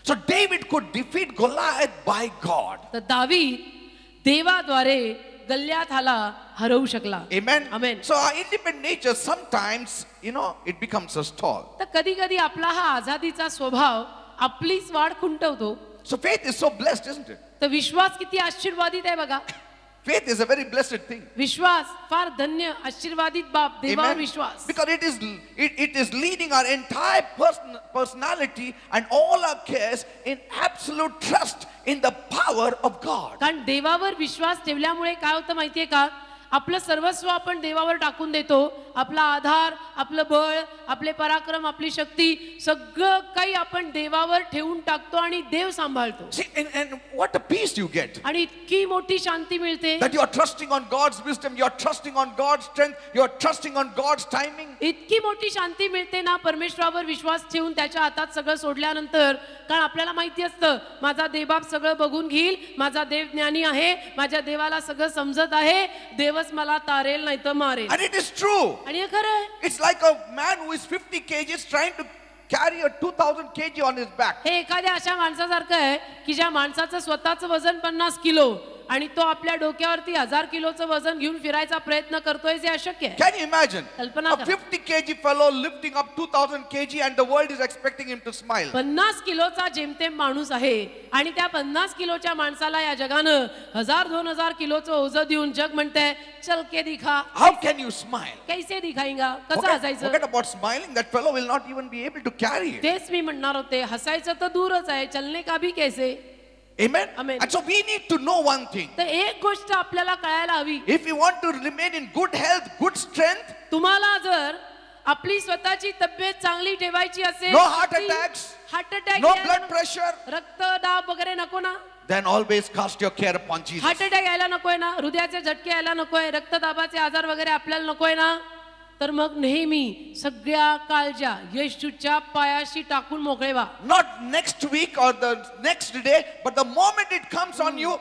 So David could defeat Goliath by God. तर दावीद देवाद्वारे गल्ल्याथाला हरवू शकला. Amen. Amen. So our independent nature sometimes, it becomes a stall. तर कधी कधी आपला हा आझादीचा स्वभाव आपलीच वाढ खुंटवतो. So faith is so blessed, isn't it? तर विश्वास किती आशीर्वादित आहे बघा. Faith is a very blessed thing. विश्वास फार धन्य, आशीर्वादित बाप, देवावर Amen. Vishwas. Because it is leading our entire personality and all our cares in absolute trust in the power of God. कारण देवावर विश्वास ठेवल्यामुळे काय होतं माहितीये का, आपलं सर्वस्व आपण देवावर टाकून देतो. आपला आधार, आपलं बळ, आपले पराक्रम, आपली शक्ती सगळं काही आपण देवावर ठेवून टाकतो आणि देव सांभाळतो. See, and what a peace you get. आणि इतकी मोठी शांती मिळते. That you are trusting on God's wisdom, you are trusting on God's strength, you are trusting on God's timing. इतकी मोठी शांती मिळते ना परमेश्वरावर विश्वास ठेवून त्याच्या हातात सगळं सोडल्यानंतर. कारण आपल्याला माहिती असतं, माझा देवबाप सगळं बघून घेईल, माझा देव ज्ञानी आहे, माझ्या देवाला सगळं समजत आहे, देवच मला तारेल नाही तर मारेल. And it is true. आणि हे खरं आहे. It's like a man who is 50 kgs trying to carry a 2000 kg on his back. हे एखाद्या अशा माणसासारखं आहे की ज्या माणसाचं स्वतःचं वजन 50 किलो आणि तो आपल्या डोक्यावरती 1000 किलोचं वजन घेऊन फिरायचा प्रयत्न करतोय, जे अशक्य आहे. Can you imagine? कल्पना A करा. 50 kg fellow lifting up 2000 kg and the world is expecting him to smile. 50 किलोचा जेमतेम माणूस आहे आणि त्या 50 किलोच्या माणसाला या जगानं 1000-2000 किलोचं ओझं देऊन जग म्हणतंय, चल के दिखा. How can you smile? कैसे दिखाएगा, कसं Forget हसायचं. about smiling. That fellow will not even be able to carry it. तेच मी म्हणणार होते, हसायचं तर दूरच आहे, चलने का भी कैसे. Amen? Amen. And so we need to know one thing. तर एक गोष्ट आपल्याला कळायला हवी, If you want to remain in good health, good strength, तुम्हाला जर आपली स्वतःची तब्येत चांगली ठेवायची असेल, no heart attacks, heart attack, no blood pressure, रक्तदाब वगैरे नको ना. then always cast your care upon Jesus. Heart attack यायला नकोय ना, हृदयाचे झटके यायला नकोय, रक्तदाबाचे आजार वगैरे आपल्याला नकोय ना, तर मग नेहमी सगळ्या काळजा येशूच्या पायाशी टाकून मोकळे व्हा. Not next week or the next day, but the moment it comes on you,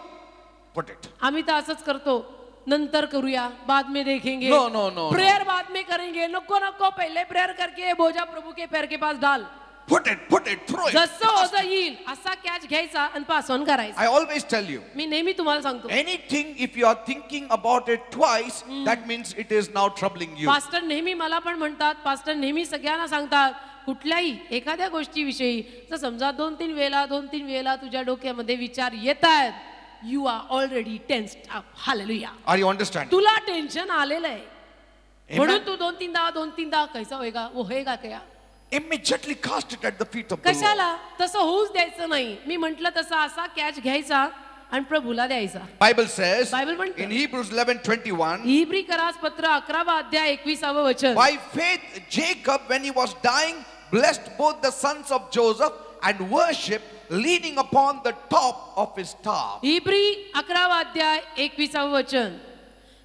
put it. आम्ही तर असंच करतो, नंतर करूया, बाद में देखेंगे. No, no, no, प्रेयर बाद में करेंगे. नको नको, पहिले प्रेयर करके बोझा प्रभू के पैर के पास डाल. Put it, throw it. जसं होतं येईल असा कॅच घ्यायचा आणि पास ऑन करायचा. I always tell you, मी नेहमी तुम्हाला सांगतो, anything if you are thinking about it twice, that means it is now troubling you. Pastor नेहमी मला पण म्हणतात, पास्टर नेहमी सगळ्यांना सांगतात, कुठल्याही एखाद्या गोष्टीविषयी जर समजा 2-3 वेळेला तुझ्या डोक्यामध्ये विचार येत आहेत, you are already tensed up. Hallelujah. Are you understanding? तुला टेन्शन आलेलं आहे म्हणून तू 2-3दा कैसा होएगा वो होएगा क्या, Immediately cast it at the feet of the Lord. कशाला तसं होऊच द्यायचं नाही. मी म्हंटल तसा असा कॅच घ्यायचा आणि प्रभूला द्यायचा. Bible says Bible म्हणतं, in Hebrews 11:21, इब्री करास पत्र 11वा अध्याय 21वे वचन, by faith Jacob when he was dying blessed both the sons of Joseph and worship leaning upon the top of his staff. इब्री 11वा अध्याय 21वे वचन,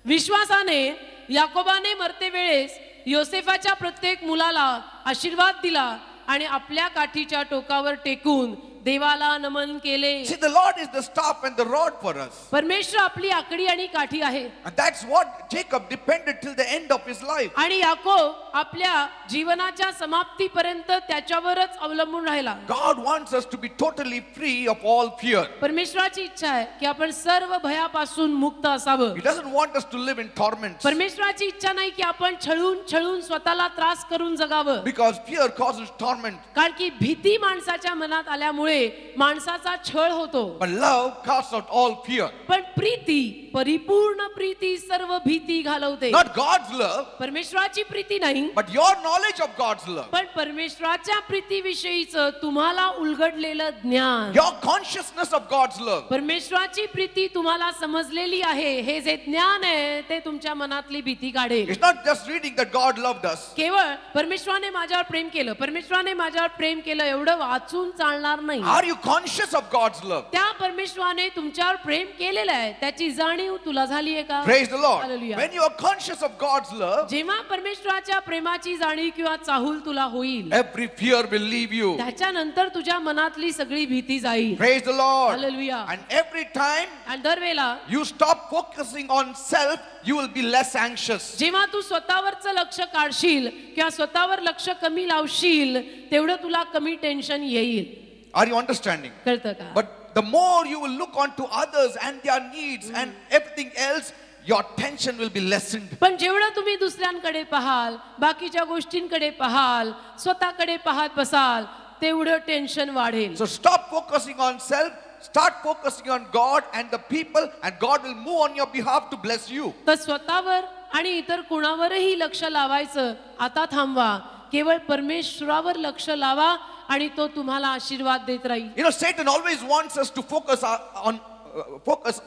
विश्वासाने याकोबाने मरते वेळेस योसेफाच्या प्रत्येक मुलाला आशीर्वाद दिला आणि आपल्या काठीच्या टोकावर टेकून देवाला नमन केले. See, the Lord is the staff and the rod for us. परमेश्वर आपली आकडी आणि काठी आहे. And that's what Jacob depended till the end of his life. आणि याकोब आपल्या जीवनाच्या समाप्तीपर्यंत त्याच्यावरच अवलंबून राहिला. God wants us to be totally free of all fear. परमेश्वराची इच्छा आहे की आपण सर्व भयापासून मुक्त असावं. He doesn't want us to live in torments. परमेश्वराची इच्छा नाही की आपण छळून स्वतःला त्रास करून जगावं. Because fear causes torment. कारण की भीती माणसाच्या मनात आल्यामुळे माणसाचा छळ होतो. But love casts out all fear. पण प्रीती, परिपूर्ण प्रीती सर्व भीती घालवते. Not God's love, परमेश्वराची प्रीती नाही, but your knowledge of God's love. पण परमेश्वराच्या प्रीतीविषयीचं तुम्हाला उलगडलेलं ज्ञान, Your consciousness of God's love. परमेश्वराची प्रीती तुम्हाला समजलेली आहे, हे जे ज्ञान आहे ते तुमच्या मनातली भीती काढेल. It's not just reading that God loved us. केवळ परमेश्वराने माझ्यावर प्रेम केलं, परमेश्वराने माझ्यावर प्रेम केलं एवढं वाचून चालणार नाही. Are you conscious of God's love? त्या परमेश्वराने तुमच्यावर प्रेम केलेलं आहे त्याची जाणीव तुला झाली आहे का? Praise the Lord. Hallelujah. When you are conscious of God's love, जेव्हा परमेश्वराच्या प्रेमाची जाणीव किंवा चाहूल तुला होईल, every fear will leave you. त्याच्यानंतर तुझ्या मनातली सगळी भीती जाईल. Praise the Lord. Hallelujah. And every time आणि दरवेळेला you stop focusing on self, you will be less anxious. जेव्हा तू स्वतःवरचं लक्ष काढशील किंवा स्वतःवर लक्ष कमी लावशील तेवढं तुला कमी टेन्शन येईल. Are you understanding? कळतं का? But the more you will look on to others and their needs and everything else, your tension will be lessened. पण जेवढं तुम्ही दुसऱ्यांकडे पाहाल, बाकीच्या गोष्टींकडे पाहाल, स्वतःकडे पाहत बसाल, तेवढं टेन्शन वाढेल. So stop focusing on self, start focusing on God and the people, and God will move on your behalf to bless you. तर स्वतःवर आणि इतर कुणावरही लक्ष लावायचं आता थांबवा. केवळ परमेश्वरावर लक्ष लावा आणि तो तुम्हाला आशीर्वाद देत राहील. You know, Satan always wants us to focus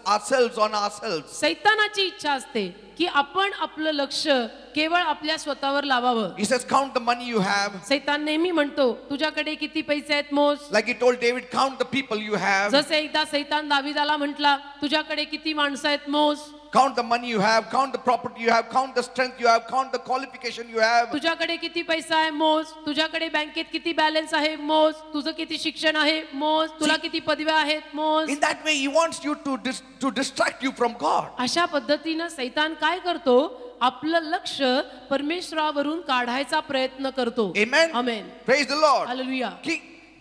ourselves on ourselves. सैतानाची इच्छा असते की आपण आपलं लक्ष केवळ आपल्या स्वतःवर लावावं. He says, count the money you have. सैतान नेहमी म्हणतो, तुझ्याकडे किती पैसे आहेत मोज. Like he told David, count the people you have. जसे एकदा सैतान दावीदाला म्हटला, तुझ्याकडे किती माणसं आहेत मोज. Count the money you have, count the property you have, count the strength you have, count the qualification you have. तुझ्याकडे किती पैसा आहे मोज, तुझ्याकडे बँकेत किती बॅलन्स आहे मोज, तुझं किती शिक्षण आहे मोज, तुला किती पदव्या आहेत मोज. In that way he wants you to distract you from God. अशा पद्धतीनं सैतान काय करतो, आपलं लक्ष परमेश्वरावरून काढायचा प्रयत्न करतो. Amen. Amen. Praise the Lord. Hallelujah.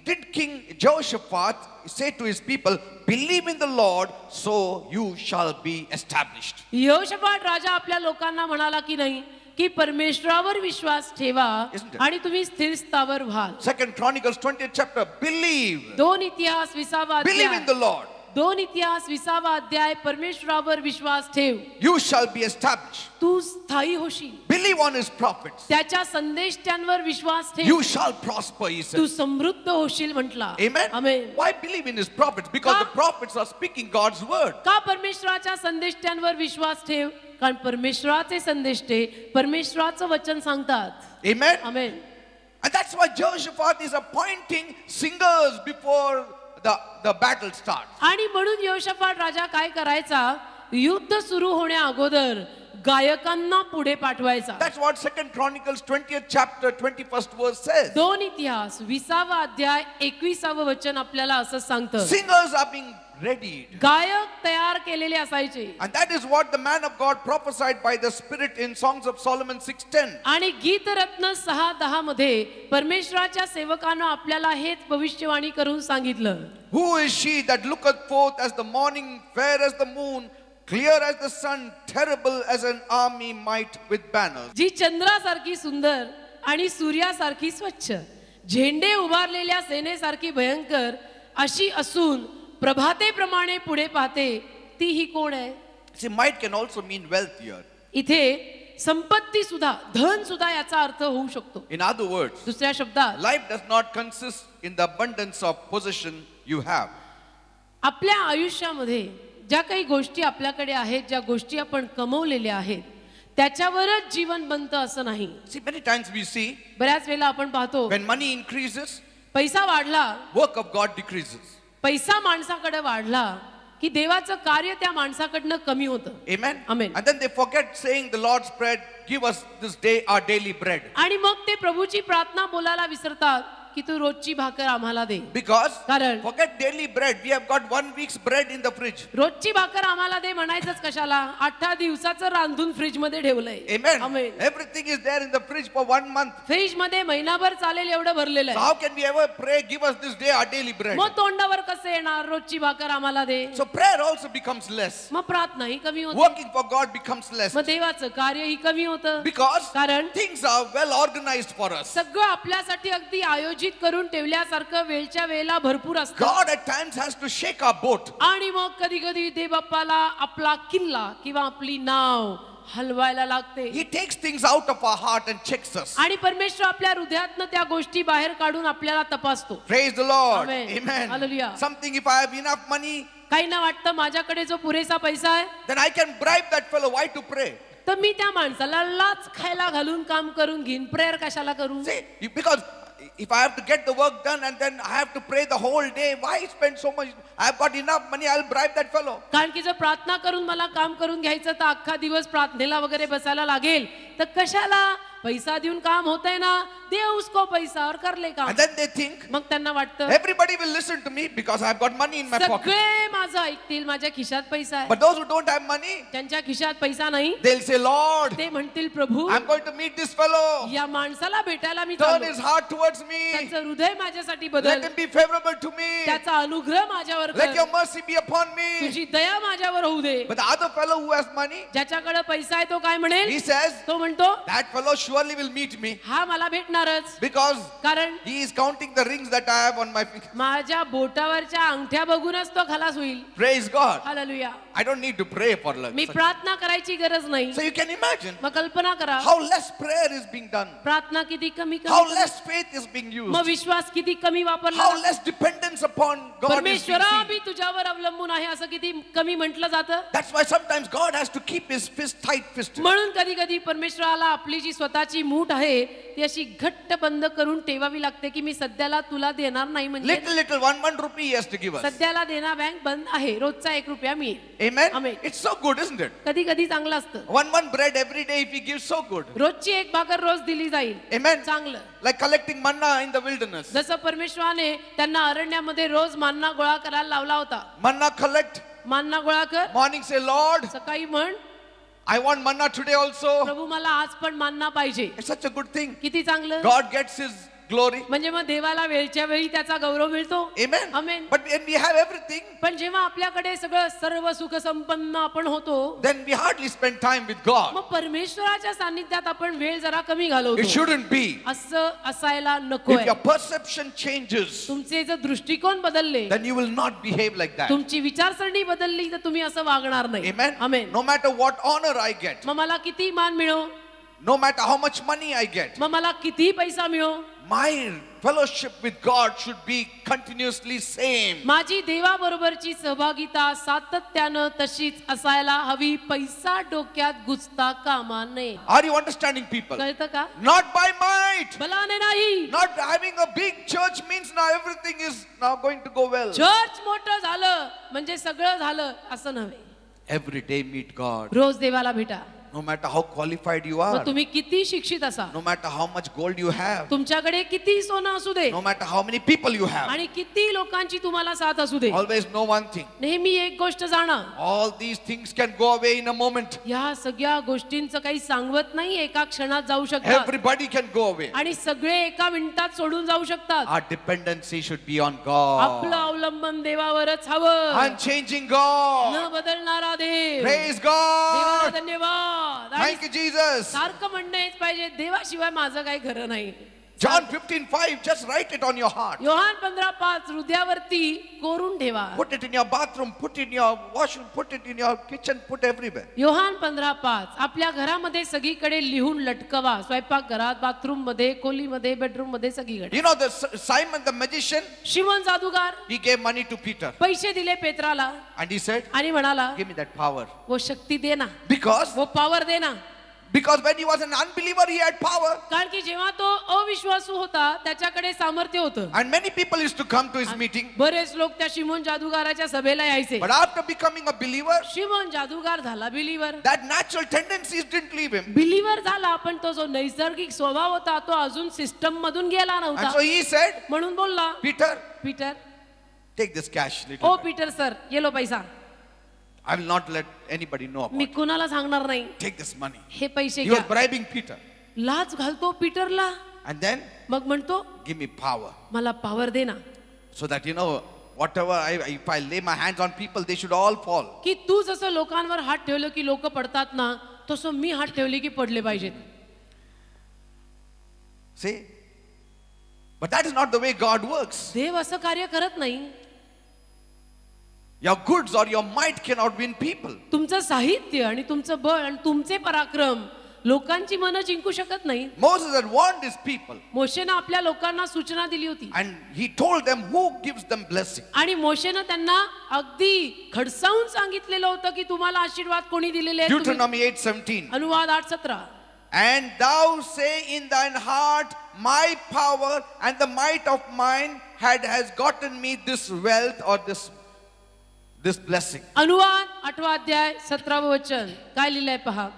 Did King Jehoshaphat say to his people, believe in the Lord, so you shall be established? यहोशाफाट राजा आपल्या लोकांना म्हणाला की नाही की परमेश्वरावर विश्वास ठेवा Isn't it? आणि तुम्ही स्थिर स्थावर व्हाल. 2 Chronicles 20th chapter, believe. 2 इतिहास 20वा Believe in अध्याय, the Lord. 2 इतिहास 20वा अध्याय, परमेश्वरावर विश्वास ठेव, You shall be established. तू स्थायी होशील. Believe on his prophets. त्याच्या संदेष्ट्यांवर विश्वास ठेव, You shall prosper, he Tu said. समृद्ध होशील म्हटला. Amen. Amen. Why believe in his prophets? Because का? the prophets are speaking God's word. का परमेश्वराच्या संदेष्ट्यांवर विश्वास ठेव? कारण परमेश्वराचे संदेष्टे परमेश्वराचं वचन सांगतात. Amen. Amen. And that's why Jehoshaphat is appointing singers before the battle starts. आणि म्हणून यहोशाफाट राजा काय करायचा, युद्ध सुरू होण्या अगोदर गायकांना पुढे पाठवायचा. That's what 2 Chronicles 20th chapter 21st verse says. 2 इतिहास 20वा अध्याय 21वे वचन आपल्याला असं सांगतं. Singers are being readied. गायक तयार केलेले असायचे. And that is what the man of God prophesied by the Spirit in Songs of Solomon 6:10. आणि गीतरत्न 6:10 मध्ये परमेश्वराच्या सेवकानं आपल्याला हेच भविष्यवाणी करून सांगितलं. Who is she that looketh forth as the morning, fair as the moon, clear as the sun, terrible as an army might with banners? जी चंद्रासारखी सुंदर आणि सूर्यासारखी स्वच्छ, झेंडे उभारलेल्या सेनेसारखी भयंकर अशी असून प्रभातेप्रमाणे पुढे पाहते, ती ही कोण आहे? See, might can also mean wealth here. इथे संपत्ती सुद्धा, धन सुद्धा याचा अर्थ होऊ शकतो. In other words, दुसऱ्या शब्दात life does not consist in the abundance of possession you have. आपल्या आयुष्यामध्ये ज्या काही गोष्टी आपल्याकडे आहेत, ज्या गोष्टी आपण कमवलेल्या आहेत, त्याच्यावरच जीवन बनतं असं नाही. See, many times we see बऱ्याच वेळेला आपण पाहतो when money increases, पैसा वाढला, work of God decreases. पैसा माणसाकडे वाढला की देवाचं कार्य त्या माणसाकडनं कमी होतं. Amen. Amen. And then they forget saying the Lord's Prayer, give us this day our daily bread. आणि मग ते प्रभूची प्रार्थना बोलायला विसरतात की तू रोजची भाकर आम्हाला दे. Because कारण forget daily bread, we have got 1 week's bread in the fridge. रोजची भाकर आम्हाला दे म्हणायचंच कशाला, 8 दिवसाचं रांधून फ्रीज मध्ये ठेवलंय. Amen. Amen. Everything is there in the fridge for 1 month. Fridge मध्ये महिनाभर चालेल एवढं भरलेलं So आहे. how can we ever pray, give us this day our daily bread? मग तोंडावर कसं येणार रोजची भाकर आम्हाला दे? So prayer also becomes less. मग प्रार्थनाही कमी होते, Working for God becomes less. मग देवाचं कार्यही कमी होतं. Because कारण things are well organized for us. सगळं आपल्यासाठी अगदी आयोजित करून ठेवल्यासारखं वेळच्या वेळेला भरपूर असतं. God at times has to shake our boat. आणि मग कधी कधी देवबाप्पाला आपला किल्ला किंवा आपली नाव हलवायला लागते. He takes things out of our heart and checks us. आणि परमेश्वर आपल्या हृदयातनं त्या गोष्टी बाहेर काढून आपल्याला तपासतो. Praise the Lord. Amen. Amen. Hallelujah. Something, if I have enough money, काहींना वाटतं माझ्याकडे जो पुरेसा पैसा आहे then I can bribe that fellow. Why to pray? तर मी त्या माणसाला लाच खायला घालून काम करून घेईन, प्रेयर कशाला करू? See, because if I have to get the work done and then I have to pray the whole day, why spend so much? I have got enough money, I'll bribe that fellow. कारण की जर प्रार्थना करून मला काम करून घ्यायचं तर अख्खा दिवस प्रार्थनेला वगैरे बसायला लागेल, तर कशाला? पैसा देऊन काम होतंय ना, दे उसको पैसा और कर ले काम. And then they think मग त्यांना वाटतं everybody will listen to me because I've got money in my pocket. सगळे माझं ऐकतील, माझ्या खिशात पैसा आहे. But those who don't have money, ज्यांच्या खिशात पैसा नाही they'll say, Lord, ते म्हणतील प्रभू I'm going to meet this fellow. या माणसाला भेटायला मी Turn चाललो. his heart towards me. त्याचं हृदय माझ्यासाठी Let बदल, him be favorable to me. त्याचा अनुग्रह माझ्यावर Let your कर, mercy be upon me. तुझी दया माझ्यावर होऊ दे. But the other fellow who has money, ज्याच्याकडे पैसा आहे तो काय म्हणेल? he says, तो म्हणतो that fellow surely will meet me हा मला भेटणारच, because कारण he is counting the rings that I have on my finger. माझ्या बोटावरच्या अंगठ्या बघूनच तो खलास होईल. Praise God. Hallelujah. I don't need to pray for me such. प्रार्थना करायची गरज नाही. So you can imagine मग कल्पना करा how less prayer is being done, प्रार्थना किती कमी how कमी, less faith is being used, मग विश्वास किती कमी वापरला how जातो. less dependence upon God is being परमेश्वरा seen. मी तुझ्यावर अवलंबून आहे असं किती कमी म्हटलं जातं. That's why sometimes God has to keep his fist tight fisted. म्हणून कधी कधी परमेश्वराला आपली जी स्वतःची मूठ आहे ती अशी घट्ट बंद करून ठेवावी लागते की मी सध्याला तुला देणार नाही, म्हणजे Little 1 rupee he has to give us. सध्याला देना बँक बंद आहे, रोजचा 1 रुपया मिळेल. Amen. Amen. It's so good, isn't it? कधी कधी चांगलं असतं. 1 bread every day if he gives, so good. रोजची 1 भाकर रोज दिली जाईल, Amen. चांगलं. Like collecting manna in the wilderness. जसं परमेश्वराने त्यांना अरण्यामध्ये रोज मान्ना गोळा करायला लावला होता. Manna collect. मान्ना गोळा कर, Morning say, Lord, सकाळी म्हण I want manna today also. प्रभू मला आज पण मान्ना पाहिजे. It's such a good thing. किती चांगलं. God gets his glory. म्हणजे मग देवाला वेळच्या वेळी त्याचा गौरव मिळतो. Amen. Amen. But when we have everything, पण जेव्हा आपल्याकडे सगळं सर्व सुख संपन्न आपण होतो, then we hardly spend time with God. मग परमेश्वराच्या सानिध्यात आपण वेळ जरा कमी घालवतो. It shouldn't be. असं असायला नकोय. If your perception changes, तुमचे जर दृष्टिकोन बदलले, then you will not behave like that. तुमची विचारसरणी बदलली तर तुम्ही असं वागणार नाही. Amen. Amen. No matter what honor I get, मग मला किती मान मिळो, no matter how much money I get, मग मला किती पैसा मिळो, my fellowship with God should be continuously same. माझी देवाबरोबरची सहभागिता सातत्यानं तशीच असायला हवी. पैसा डोक्यात घुसता कामा नये. Are you understanding, people? कळतं का? Not by might. बलाने नाही. Not having a big church means now everything is now going to go well. Church मोठं झालं म्हणजे सगळं झालं असं नव्हे. Every day meet God. रोज देवाला भेटा. No matter how qualified you मग are, तुम्ही किती शिक्षित असा, no matter how much gold you have, तुमच्याकडे किती सोनं असू दे, no matter how many people you have, आणि किती लोकांची तुम्हाला साथ असू दे, always know one thing. नेहमी एक गोष्ट जाणा, All these things can go away in a moment. या सगळ्या गोष्टींचं काही सांगवत नाही, एका क्षणात जाऊ शकतात. Everybody can go away. आणि सगळे एका मिनिटात सोडून जाऊ शकतात. Our dependency should be on God. आपलं अवलंबन देवावरच हवं. Unchanging God. न बदलणारा देव. Praise देवाला God. धन्यवाद. Thank you, Jesus. सारखं म्हणणंच पाहिजे, देवाशिवाय माझं काही खरं नाही. John 15:5, just write it on your heart. Yohan 15:5 हृदयावरती कोरून ठेवा. Put it in your bathroom, put it in your washroom, put it in your kitchen, put everywhere. Yohan 15:5 आपल्या घरामध्ये सगळीकडे लिहून लटकवा. स्वयंपाक घरात, बाथरूम मध्ये, खोलीमध्ये, बेडरूम मध्ये, सगळीकडे. You know the Simon the magician, Simon जादूगार he gave money to Peter पैसे दिले पेत्राला and he said, आणि म्हणाला, give me that power. वो शक्ती दे ना, Because वो पॉवर दे ना. when he was an unbeliever he had power. कारण की जेव्हा तो अविश्वासू होता त्याच्याकडे सामर्थ्य होतं. And many people used to come to his meeting. बरेच लोक त्या शिमोन जादूगाराच्या सभेला यायचे. But after becoming a believer, Simon जादूगार झाला believer. that natural tendencies didn't leave him. Believer झाला, पण तो जो नैसर्गिक स्वभाव होता तो अजून सिस्टम मधून गेला And so नव्हता. he said, म्हणून बोलला, Peter, Peter, take this cash ओ little bit. पीटर सर, ये लो पैसा. I will not let anybody know about मी it. कुणाला सांगणार नाही. Take this money. हे पैसे He was घ्या. bribing Peter. लाच घालतो पीटरला. And then मग म्हणतो, give me power. मला पॉवर दे ना, So that whatever if I lay my hands on people, they should all fall. की तू जसं लोकांवर हात ठेवलं की लोक पडतात ना, तसं मी हात ठेवले की पडले पाहिजेत. See? But that is not the way God works. देव असं कार्य करत नाही. Your goods or your might cannot win people. तुमचं साहित्य आणि तुमचं बळ आणि तुमचे पराक्रम लोकांची मनं जिंकू शकत नाही. Moses had warned his people. मोशेनं आपल्या लोकांना सूचना दिली होती. And he told them who gives them blessing. आणि मोशेनं त्यांना अगदी खडसावून सांगितलेलं होतं की तुम्हाला आशीर्वाद कोणी दिलेले आहेत. Deuteronomy 8:17. अनुवाद 8:17. And thou say in thine heart, my power and the might of mine has gotten me this wealth or this blessing. अनुवाद 8वा अध्याय 17वे वचन काय लिहिलंय पहा.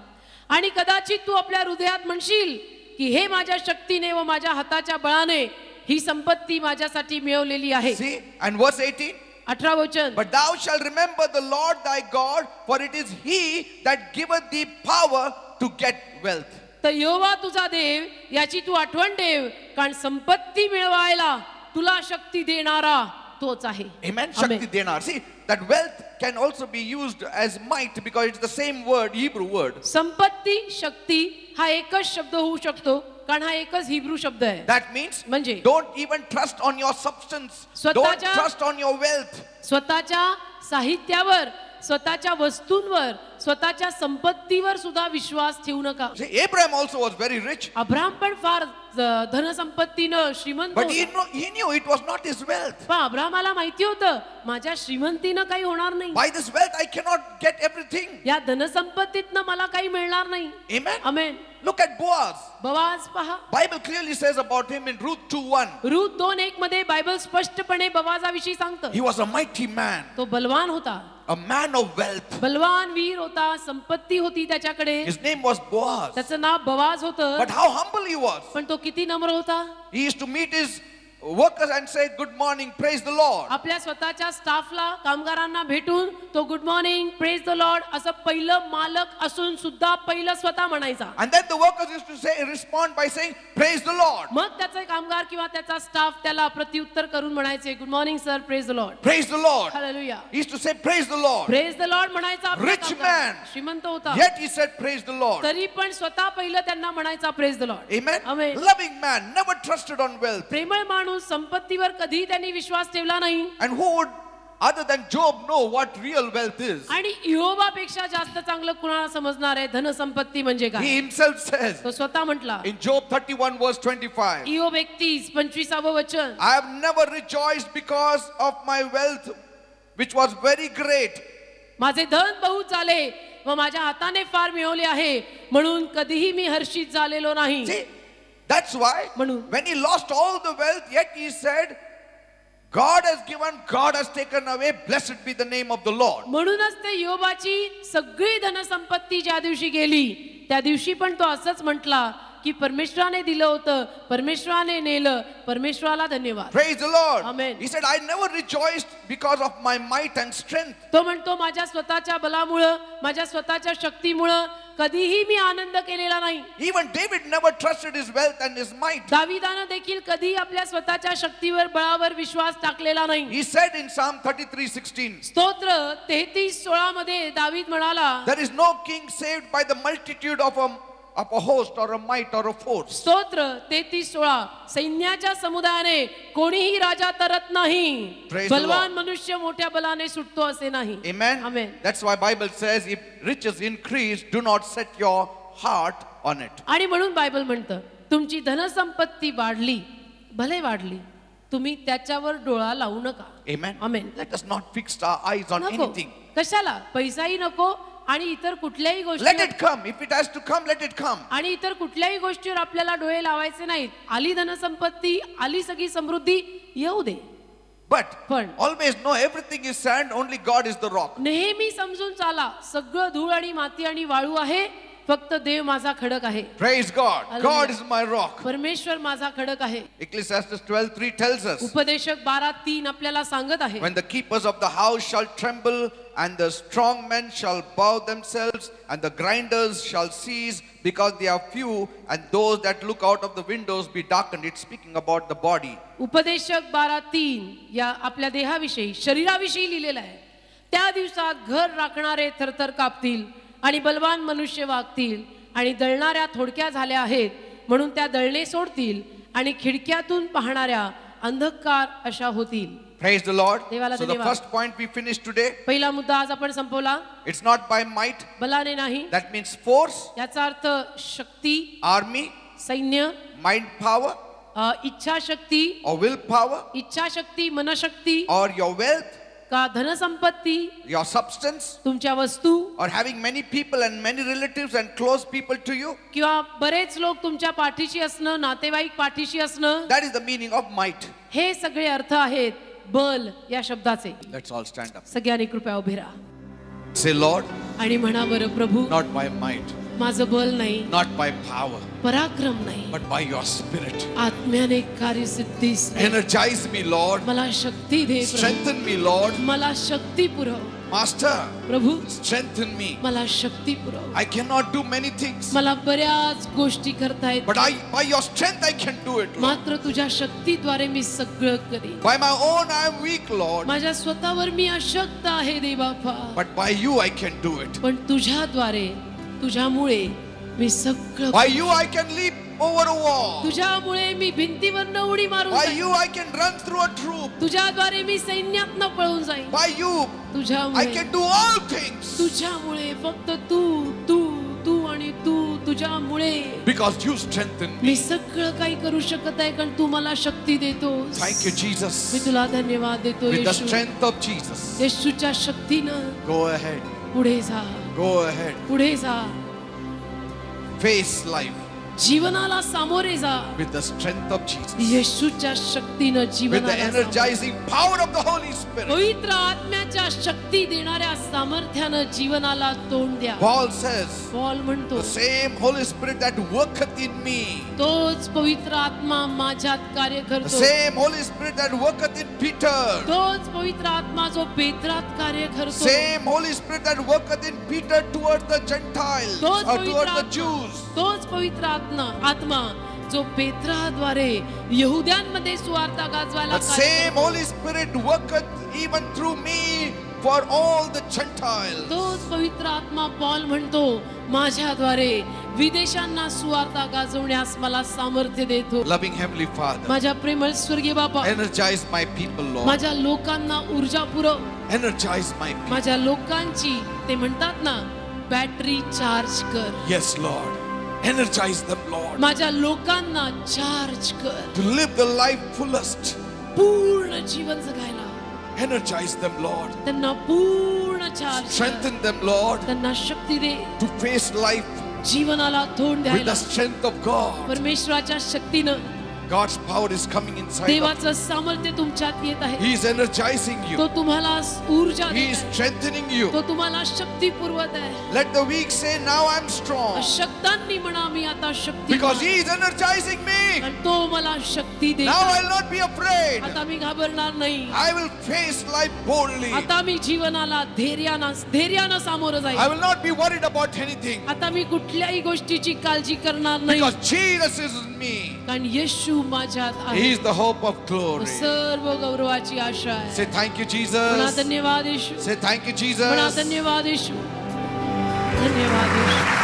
आणि कदाचित तू आपल्या हृदयात म्हणशील की हे माझ्या शक्तीने व माझ्या हाताच्या बळाने ही संपत्ती माझ्यासाठी मिळवलेली आहे. See, and verse 18. 18 वचन. But thou shalt remember the Lord thy God, for it is he that giveth thee power to get wealth. तर यहोवा तुझा देव याची तू आठवण ठेव, कारण संपत्ती मिळवायला तुला शक्ती देणारा तोच आहे. Amen. Shakti denar. See, that wealth can also be used as might because it's the same word, Hebrew word. संपत्ती शक्ती हा एकच शब्द होऊ शकतो, कारण हा एकच हिब्रू शब्द आहे. That means म्हणजे don't even trust on your substance. Don't स्वतःच्या- trust on your wealth. स्वतःच्या साहित्यावर, स्वतःच्या वस्तूंवर, स्वतःच्या संपत्तीवर सुद्धा विश्वास ठेवू नका. See, Abraham also was very rich. Abraham पण फार धनसंपत्तीनं श्रीमंत But होता. he knew it was not his wealth. पण अब्राहमाला माहिती होतं माझ्या श्रीमंतीनं काही होणार नाही. By this wealth I cannot get everything. या धनसंपत्तीतनं मला काही मिळणार नाही. Amen. Amen. Look at Boaz. बवाज पहा. Bible clearly says about him in Ruth 2:1. Ruth 2:1 मध्ये बायबल स्पष्टपणे बवाजाविषयी सांगतं. He was a mighty man, तो बलवान होता, a man of wealth. बलवान वीर होता, संपत्ती होती त्याच्याकडे. His name was Boaz. त्याचं नाव बवाज होतं. But how humble he was. पण तो किती नम्र होता. He used to meet his workers and say, good morning, praise the Lord. आपल्या स्वतःच्या स्टाफला, कामगारांना भेटून तो good morning, praise the Lord असं पहिलं मालक असून सुद्धा पहिलं स्वतः म्हणायचा. And then the workers used to respond by saying, praise the Lord. मग त्याचे कामगार किंवा त्याचा स्टाफ त्याला प्रत्युत्तर करून म्हणायचे, good morning sir, praise the Lord. Praise the Lord. Hallelujah. He used to say, praise the Lord. Praise the Lord म्हणायचा. आपला Rich कामगार man. श्रीमंत होता, Yet he said, praise the Lord. तरी पण स्वतः पहिलं त्यांना म्हणायचा praise the Lord. Amen. Amen. Loving man, never trusted on wealth. प्रेमळ माणूस, संपत्तीवर कधी त्यांनी विश्वास ठेवला नाही. And who would other than Job know what real wealth is. आणि इयोबापेक्षा जास्त चांगलं कुणाला समजणार आहे धनसंपत्ती म्हणजे He काय? himself says तो स्वतः म्हटला in Job 31 verse 25, इयोब 31:25 वचन, I have never rejoiced because of my wealth which was very great. माझे धन बहुत झाले व माझ्या हाताने फार मिळवले आहे म्हणून कधीही मी हर्षित झालेलो नाही. See, that's why म्हणून when he lost all the wealth, yet he said, God has given, God has taken away, blessed be the name of the Lord. म्हणूनच ते योबाची सगळी धनसंपत्ती ज्या दिवशी गेली त्या दिवशी पण तो असंच म्हटला की परमेश्वराने दिलं होतं, परमेश्वराने नेलं, परमेश्वराला धन्यवाद. Praise the Lord. Amen. He said, I never rejoiced because of my might and strength. तो म्हणतो माझ्या स्वतःच्या बलामुळं, माझ्या स्वतःच्या शक्तीमुळं कधीही मी आनंद केलेला नाही. Even David never trusted his wealth and his might. दाविदानं देखील कधी आपल्या स्वतःच्या शक्तीवर बळावर विश्वास टाकलेला नाही. He said in Psalm 33:16, स्तोत्र 33:16 मध्ये दावीद म्हणाला, there is no king saved by the multitude of a host or a might or a force. स्तोत्र 33:16 सैन्याच्या समुदायाने कोणीही राजा तरत नाही, Praise the बलवान मनुष्य मोठ्या बलाने सुटतो असे नाही. Amen. Amen. That's why Bible says, if riches increase, do not set your heart on it. आणि म्हणून बायबल म्हणतं तुमची धनसंपत्ती वाढली, भले वाढली, तुम्ही त्याच्यावर डोळा लावू नका. Amen. Amen. Let us not fix our eyes on नको, anything. कशाला, पैसाही नको आणि इतर कुठल्याही Let गोष्टी, it come. If it has to come, let it come. आणि इतर कुठल्याही गोष्टीवर आपल्याला डोळे लावायचे नाहीत. आली धनसंपत्ती, आली सगळी समृद्धी, येऊ दे. But पण always know everything is sand, only God is the rock. नेहमी समजून चाला सगळं धूळ आणि माती आणि वाळू आहे, फक्त देव माझा खडक आहे. Praise God. Hallelujah. God is my rock. परमेश्वर माझा खडक आहे. Ecclesiastes 12:3 tells us, उपदेशक 12:3 आपल्याला सांगत आहे, when the keepers of the house shall tremble, and the strong men shall bow themselves, and the grinders shall cease, because they are few, and those that look out of the windows be darkened. It's speaking about the body. उपदेशक 12:3 या आपल्या देहाविषयी, शरीराविषयी लिहिलेलं आहे. त्या दिवसात घर राखणारे थरथर कापतील आणि बलवान मनुष्य वागतील आणि दळणाऱ्या थोडक्या झाल्या आहेत म्हणून त्या दळणे सोडतील आणि खिडक्यातून पाहणाऱ्या अंधकार अशा होतील. Praise the Lord. देवाला So the धन्यवाद. first point we finished today, पहिला मुद्दा आज आपण संपवला. it's not by might, बलाने नाही, that means force, याचा अर्थ शक्ती, army, सैन्य, mind power, इच्छाशक्ती, or willpower, इच्छाशक्ती, मनशक्ती, or your wealth, का धनसंपत्ती, your substance, तुमच्या वस्तू, or having many people and many relatives and close people to you. किंवा बरेच लोक तुमच्या पाठीशी असणं, नातेवाईक पाठीशी असणं, That is the meaning of might. हे सगळे अर्थ आहेत बल या शब्दाचे. Let's all stand up. सगळ्यांनी कृपया उभे राहा Say, Lord, आणि म्हणा, बरं प्रभू, not by might, माझं बल नाही, not by power, पराक्रम नाही, but by your spirit. आत्म्याने कार्यसिद्धीस नाही. Energize me, Lord. मला शक्ती दे प्रभू, Strengthen me, Lord. मला शक्ती पुरव Master, प्रभू, strengthen me. मला शक्ती पुरव. I cannot do many things, मला बऱ्याच गोष्टी करता येत, but by your strength I can do it, Lord. मात्र तुझ्या शक्तीद्वारे मी सगळं करेन. By my own I am weak, Lord, माझ्या स्वतःवर मी अशक्त आहे देवबापा, but by you I can do it. पण तुझ्याद्वारे, तुझ्यामुळे मी सगळं, By you I can leap over a wall. तुझ्यामुळे मी भिंतीवरनं उडी मारून By जाईन. you I can run through a troop. तुझ्याद्वारे मी सैन्यातनं पळून जाईन. By you I तुझ्यामुळे, can do all things, तुझ्यामुळे, फक्त तू तू तू आणि तू, तुझ्यामुळे because you strengthen me me. सगळं काही करू शकत आहे, कारण तू मला शक्ती देतो. Thank you, me Jesus. तुला धन्यवाद देतो With the Yeshu. strength of Jesus, येशूच्या शक्तीनं go ahead, पुढे जा, go ahead, पुढे जा, face life जीवनाला सामोरे जा. with the strength of Jesus, येशूच्या शक्तीनं with the जीवनाला सामोरे. energizing power of the Holy Spirit. पवित्र आत्म्याच्या शक्ती देणाऱ्या सामर्थ्यानं जीवनाला तोंड द्या. Paul says, पॉल म्हणतो, the same Holy Spirit that worketh in me, तोच पवित्र आत्मा माझ्यात कार्य the करतो. same Holy Spirit that worketh in Peter, तोच पवित्र आत्मा जो पेत्रात कार्य करतो. same Holy Spirit that worketh in Peter towards the Gentiles तोच or पवित्र towards the आत्मा, Jews. तोच पवित्र आत्मा जो पेत्राद्वारे यहुद्यांमध्ये सुवार्ता गाजवायला The कार्य same करतो. Holy Spirit worketh even through me for all the Gentiles. तोच पवित्र आत्मा पॉल म्हणतो, माझ्याद्वारे विदेशांना सुवार्ता गाजवण्यास मला सामर्थ्य देतो. Loving Heavenly Father, माझ्या प्रेमळ स्वर्गीय बापा, energize my people, Lord. माझ्या लोकांना ऊर्जा पुरव. Energize my people. माझ्या लोकांची ते म्हणतात ना, बॅटरी चार्ज कर. Yes, Lord. Energize them, Lord. माझ्या लोकांना चार्ज कर. To live the life fullest. पूर्ण जीवन जगायला Energize them, Lord. त्यांना पूर्ण चार्ज कर. Strengthen them, Lord, त्यांना शक्ती दे to face life जीवनाला तोंड with द्यायला. the strength of God. परमेश्वराच्या शक्तीनं God's power is coming inside of देवाचं सामर्थ्य तुमच्यात येत आहे. He is energizing तो you. तुम्हाला ऊर्जा He देत is आहे. strengthening you. तो तुम्हाला शक्ती पुरवत आहे. Let the weak say, now I'm strong. अशक्तांनी म्हणा, मी आता शक्ती. Because He is energizing me. आणि तो मला शक्ती देत Now आहे. I'll not be afraid. आता मी घाबरणार नाही. I will face life boldly. आता मी जीवनाला धैर्यानं सामोरं I जाईल. will not be worried about anything. आता मी कुठल्याही गोष्टीची काळजी करणार नाही. Because Jesus is in me. कारण येशू माझ्यात आहे. He is the hope of glory. सर्व गौरवाची आशा आहे. Say thank you, म्हणा Jesus. धन्यवाद येशू. Say thank you, म्हणा Jesus. धन्यवाद येशू. धन्यवाद येशू.